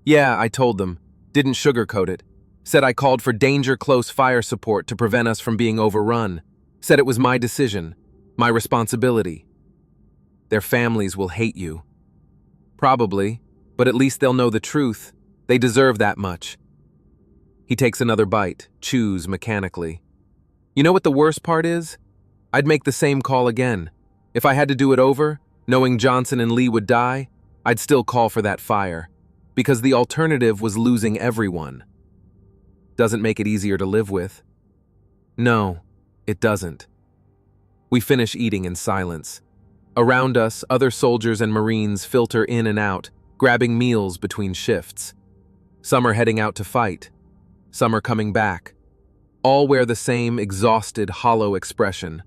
Yeah, I told them, didn't sugarcoat it. Said I called for danger close fire support to prevent us from being overrun. Said it was my decision, my responsibility. Their families will hate you. Probably, but at least they'll know the truth. They deserve that much. He takes another bite, chews mechanically. You know what the worst part is? I'd make the same call again. If I had to do it over, knowing Johnson and Lee would die, I'd still call for that fire, because the alternative was losing everyone. Doesn't make it easier to live with. No, it doesn't. We finish eating in silence. Around us, other soldiers and Marines filter in and out, grabbing meals between shifts. Some are heading out to fight. Some are coming back. All wear the same exhausted, hollow expression,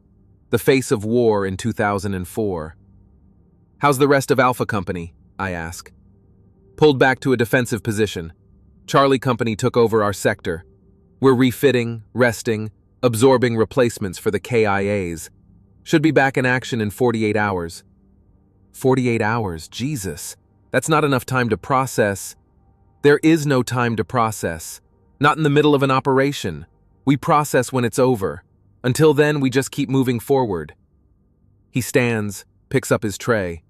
the face of war in 2004. How's the rest of Alpha Company? I ask. Pulled back to a defensive position. Charlie Company took over our sector. We're refitting, resting, absorbing replacements for the KIAs. Should be back in action in 48 hours. 48 hours, Jesus. That's not enough time to process. There is no time to process. Not in the middle of an operation. We process when it's over. Until then, we just keep moving forward. He stands, picks up his tray.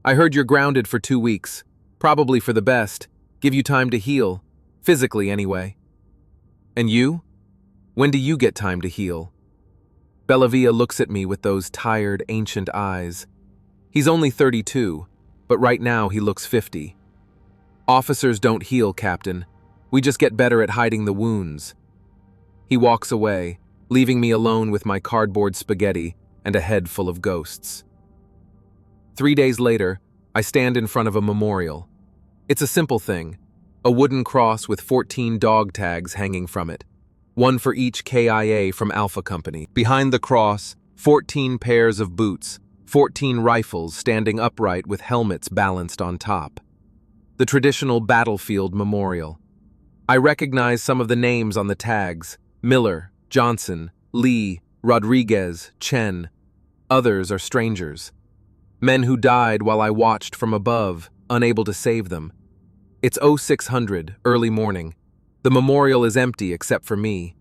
I heard you're grounded for 2 weeks. Probably for the best. Give you time to heal. Physically, anyway. And you? When do you get time to heal? Bellavia looks at me with those tired, ancient eyes. He's only 32, but right now he looks 50. Officers don't heal, Captain. We just get better at hiding the wounds. He walks away, leaving me alone with my cardboard spaghetti and a head full of ghosts. 3 days later, I stand in front of a memorial. It's a simple thing, a wooden cross with 14 dog tags hanging from it. One for each KIA from Alpha Company. Behind the cross, 14 pairs of boots, 14 rifles standing upright with helmets balanced on top. The traditional battlefield memorial. I recognize some of the names on the tags: Miller, Johnson, Lee, Rodriguez, Chen. Others are strangers. Men who died while I watched from above, unable to save them. It's 0600, early morning. The memorial is empty except for me.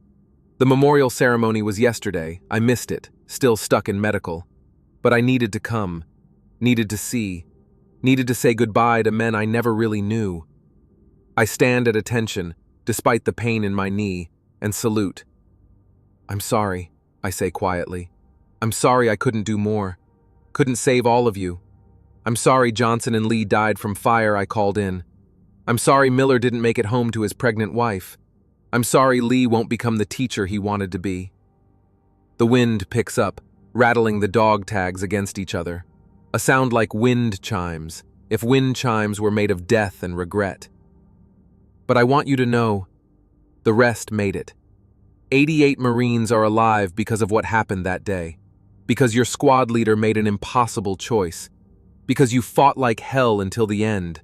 The memorial ceremony was yesterday. I missed it, still stuck in medical. But I needed to come, needed to see, needed to say goodbye to men I never really knew. I stand at attention, despite the pain in my knee, and salute. I'm sorry, I say quietly. I'm sorry I couldn't do more. Couldn't save all of you. I'm sorry Johnson and Lee died from fire I called in. I'm sorry Miller didn't make it home to his pregnant wife. I'm sorry Lee won't become the teacher he wanted to be. The wind picks up, rattling the dog tags against each other. A sound like wind chimes, if wind chimes were made of death and regret. But I want you to know, the rest made it. 88 Marines are alive because of what happened that day. Because your squad leader made an impossible choice. Because you fought like hell until the end.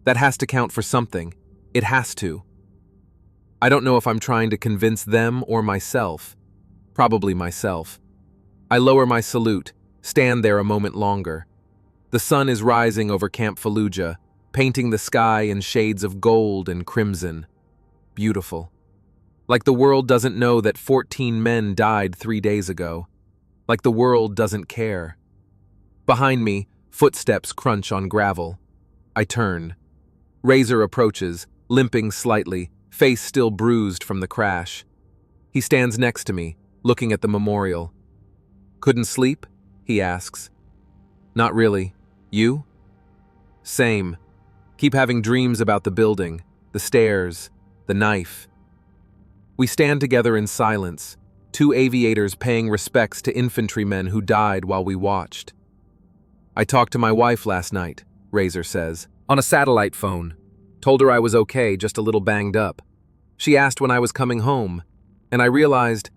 That has to count for something. It has to. I don't know if I'm trying to convince them or myself. Probably myself. I lower my salute, stand there a moment longer. The sun is rising over Camp Fallujah, painting the sky in shades of gold and crimson. Beautiful. Like the world doesn't know that 14 men died 3 days ago. Like the world doesn't care. Behind me, footsteps crunch on gravel. I turn. Razor approaches, limping slightly, face still bruised from the crash. He stands next to me, looking at the memorial. Couldn't sleep? He asks. Not really. You? Same. Keep having dreams about the building, the stairs, the knife. We stand together in silence, 2 aviators paying respects to infantrymen who died while we watched. I talked to my wife last night, Razor says, on a satellite phone. Told her I was okay, just a little banged up. She asked when I was coming home, and I realized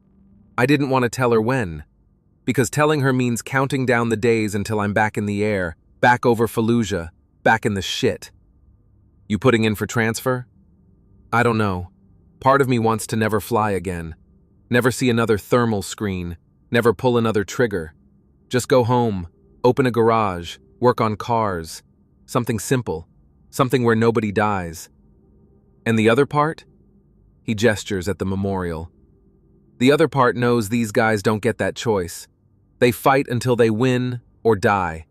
I didn't want to tell her when, because telling her means counting down the days until I'm back in the air, back over Fallujah, back in the shit. You putting in for transfer? I don't know. Part of me wants to never fly again. Never see another thermal screen. Never pull another trigger. Just go home, open a garage, work on cars. Something simple. Something where nobody dies. And the other part? He gestures at the memorial. The other part knows these guys don't get that choice. They fight until they win or die.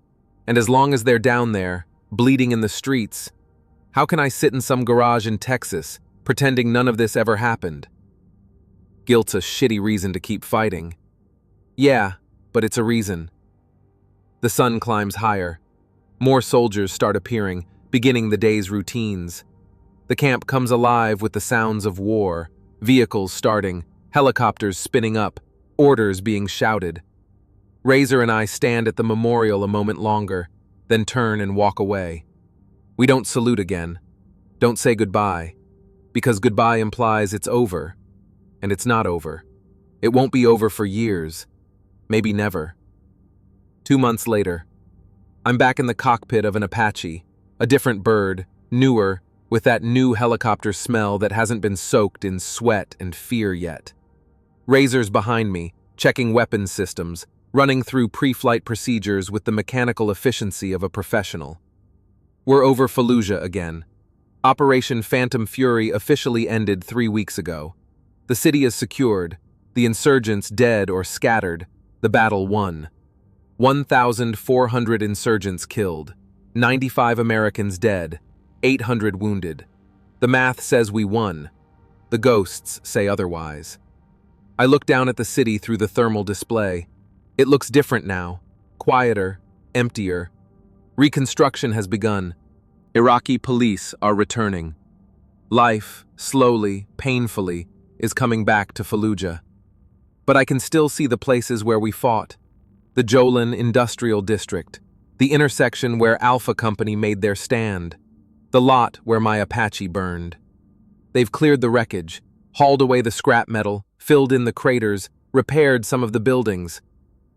And as long as they're down there, bleeding in the streets, how can I sit in some garage in Texas, pretending none of this ever happened. Guilt's a shitty reason to keep fighting. Yeah, but it's a reason. The sun climbs higher. More soldiers start appearing, beginning the day's routines. The camp comes alive with the sounds of war, vehicles starting, helicopters spinning up, orders being shouted. Razor and I stand at the memorial a moment longer, then turn and walk away. We don't salute again, don't say goodbye, because goodbye implies it's over, and it's not over. It won't be over for years, maybe never. 2 months later, I'm back in the cockpit of an Apache, a different bird, newer, with that new helicopter smell that hasn't been soaked in sweat and fear yet. Razor's behind me, checking weapons systems, running through pre-flight procedures with the mechanical efficiency of a professional. We're over Fallujah again. Operation Phantom Fury officially ended 3 weeks ago. The city is secured, the insurgents dead or scattered, the battle won. 1,400 insurgents killed, 95 Americans dead, 800 wounded. The math says we won. The ghosts say otherwise. I look down at the city through the thermal display. It looks different now, quieter, emptier. Reconstruction has begun. Iraqi police are returning. Life, slowly, painfully, is coming back to Fallujah. But I can still see the places where we fought. The Jolan Industrial District, the intersection where Alpha Company made their stand, the lot where my Apache burned. They've cleared the wreckage, hauled away the scrap metal, filled in the craters, repaired some of the buildings,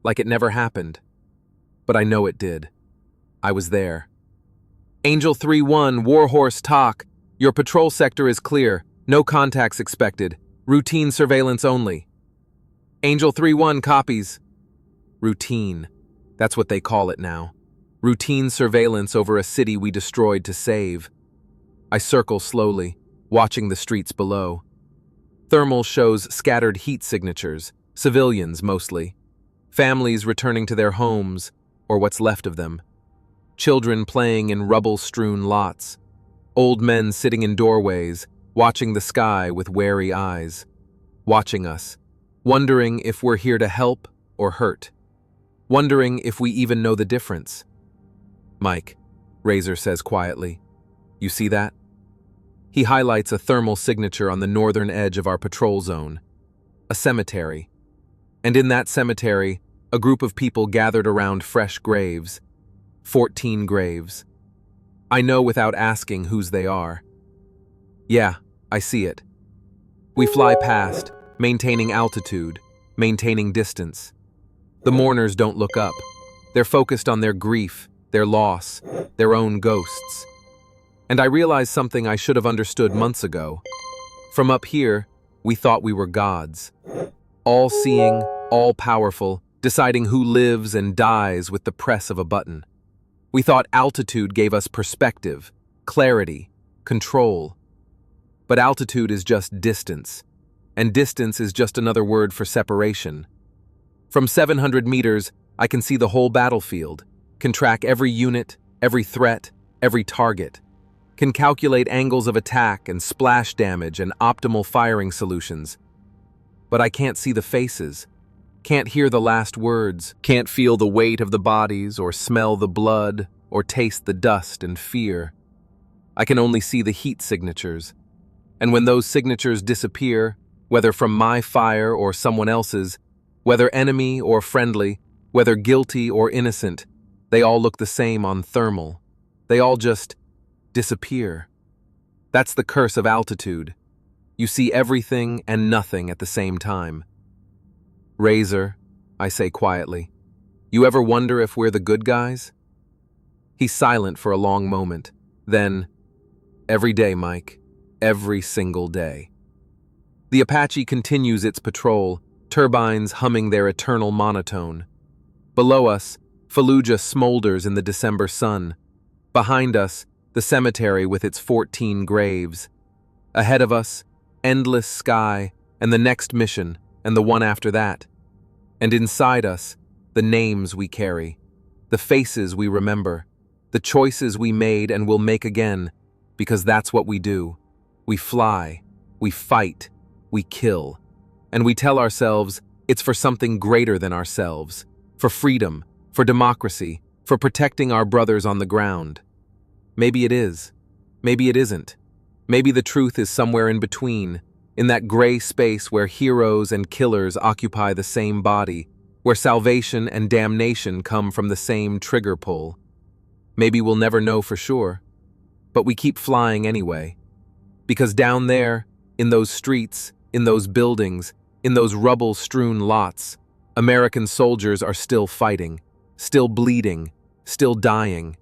like it never happened. But I know it did. I was there. Angel 3-1, Warhorse TOC. Your patrol sector is clear. No contacts expected. Routine surveillance only. Angel 3-1 copies. Routine. That's what they call it now. Routine surveillance over a city we destroyed to save. I circle slowly, watching the streets below. Thermal shows scattered heat signatures, civilians mostly. Families returning to their homes, or what's left of them. Children playing in rubble-strewn lots. Old men sitting in doorways, watching the sky with wary eyes. Watching us, wondering if we're here to help or hurt. Wondering if we even know the difference. Mike, Razor says quietly, you see that? He highlights a thermal signature on the northern edge of our patrol zone. A cemetery. And in that cemetery, a group of people gathered around fresh graves. 14 graves. I know without asking whose they are. Yeah, I see it. We fly past, maintaining altitude, maintaining distance. The mourners don't look up. They're focused on their grief, their loss, their own ghosts. And I realize something I should have understood months ago. From up here, we thought we were gods. All-seeing, all-powerful, deciding who lives and dies with the press of a button. We thought altitude gave us perspective, clarity, control. But altitude is just distance, and distance is just another word for separation. From 700 meters, I can see the whole battlefield, can track every unit, every threat, every target, can calculate angles of attack and splash damage and optimal firing solutions. But I can't see the faces, can't hear the last words, can't feel the weight of the bodies or smell the blood or taste the dust and fear. I can only see the heat signatures. And when those signatures disappear, whether from my fire or someone else's, whether enemy or friendly, whether guilty or innocent, they all look the same on thermal. They all just disappear. That's the curse of altitude. You see everything and nothing at the same time. Razor, I say quietly, you ever wonder if we're the good guys? He's silent for a long moment. Then, every day, Mike, every single day. The Apache continues its patrol, turbines humming their eternal monotone. Below us, Fallujah smolders in the December sun. Behind us, the cemetery with its 14 graves. Ahead of us, endless sky, and the next mission, and the one after that. And inside us, the names we carry, the faces we remember, the choices we made and will make again, because that's what we do. We fly, We fight, we kill, and we tell ourselves it's for something greater than ourselves, for freedom, for democracy, for protecting our brothers on the ground. Maybe it is. Maybe it isn't. Maybe the truth is somewhere in between, in that gray space where heroes and killers occupy the same body, where salvation and damnation come from the same trigger pull. Maybe we'll never know for sure, but we keep flying anyway. Because down there, in those streets, in those buildings, in those rubble-strewn lots, American soldiers are still fighting, still bleeding, still dying.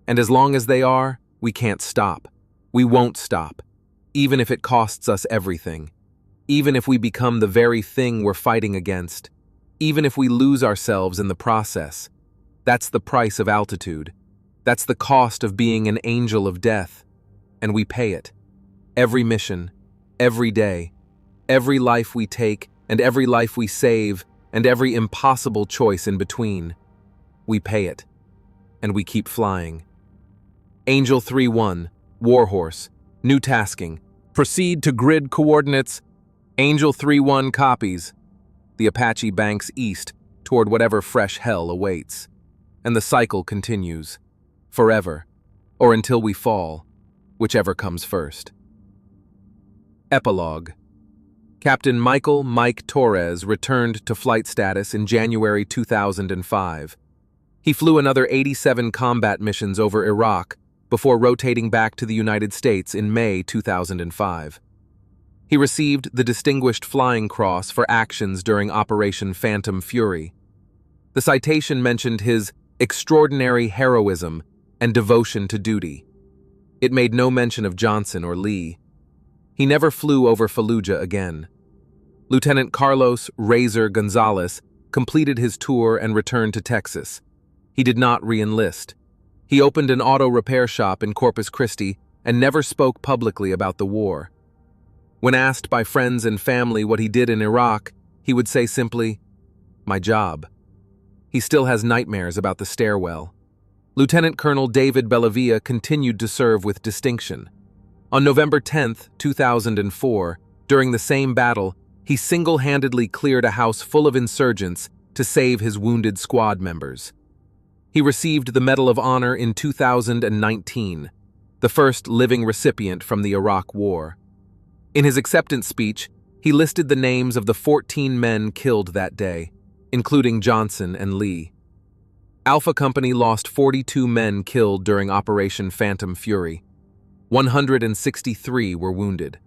And as long as they are, we can't stop. We won't stop, even if it costs us everything. Even if we become the very thing we're fighting against. Even if we lose ourselves in the process. That's the price of altitude. That's the cost of being an angel of death. And we pay it. Every mission, every day, every life we take, and every life we save, and every impossible choice in between. We pay it. And we keep flying. Angel 3-1, Warhorse, new tasking. Proceed to grid coordinates. Angel 3-1 copies. The Apache banks east toward whatever fresh hell awaits. And the cycle continues. Forever. Or until we fall. Whichever comes first. Epilogue. Captain Mike Torres returned to flight status in January 2005. He flew another 87 combat missions over Iraq before rotating back to the United States in May 2005. He received the Distinguished Flying Cross for actions during Operation Phantom Fury. The citation mentioned his extraordinary heroism and devotion to duty. It made no mention of Johnson or Lee. He never flew over Fallujah again. Lieutenant Carlos "Razor" Gonzalez completed his tour and returned to Texas. He did not re-enlist. He opened an auto repair shop in Corpus Christi and never spoke publicly about the war. When asked by friends and family what he did in Iraq, he would say simply, "My job." He still has nightmares about the stairwell. Lieutenant Colonel David Bellavia continued to serve with distinction. On November 10, 2004, during the same battle, he single-handedly cleared a house full of insurgents to save his wounded squad members. He received the Medal of Honor in 2019, the first living recipient from the Iraq War. In his acceptance speech, he listed the names of the 14 men killed that day, including Johnson and Lee. Alpha Company lost 42 men killed during Operation Phantom Fury. 163 were wounded.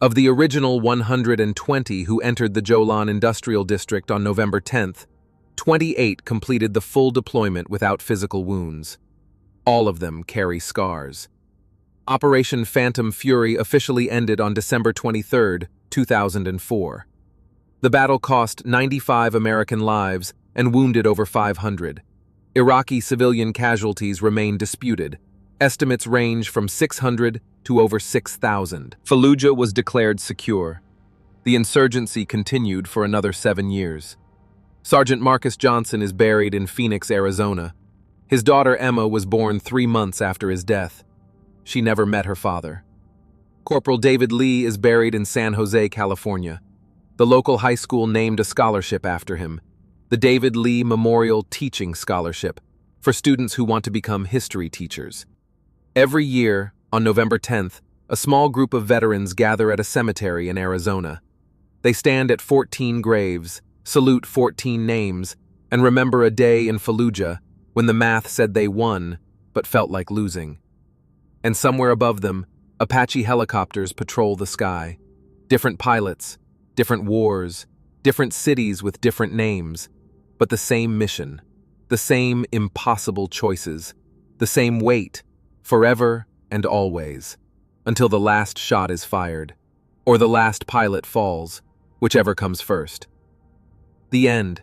Of the original 120 who entered the Jolan Industrial District on November 10th, 28 completed the full deployment without physical wounds. All of them carry scars. Operation Phantom Fury officially ended on December 23, 2004. The battle cost 95 American lives and wounded over 500. Iraqi civilian casualties remain disputed. Estimates range from 600 to over 6,000. Fallujah was declared secure. The insurgency continued for another 7 years. Sergeant Marcus Johnson is buried in Phoenix, Arizona. His daughter Emma was born 3 months after his death. She never met her father. Corporal David Lee is buried in San Jose, California. The local high school named a scholarship after him, the David Lee Memorial Teaching Scholarship, for students who want to become history teachers. Every year, on November 10th, a small group of veterans gather at a cemetery in Arizona. They stand at 14 graves, salute 14 names, and remember a day in Fallujah when the math said they won, but felt like losing. And somewhere above them, Apache helicopters patrol the sky. Different pilots, different wars, different cities with different names, but the same mission, the same impossible choices, the same weight, forever and always, until the last shot is fired, or the last pilot falls, whichever comes first. The end.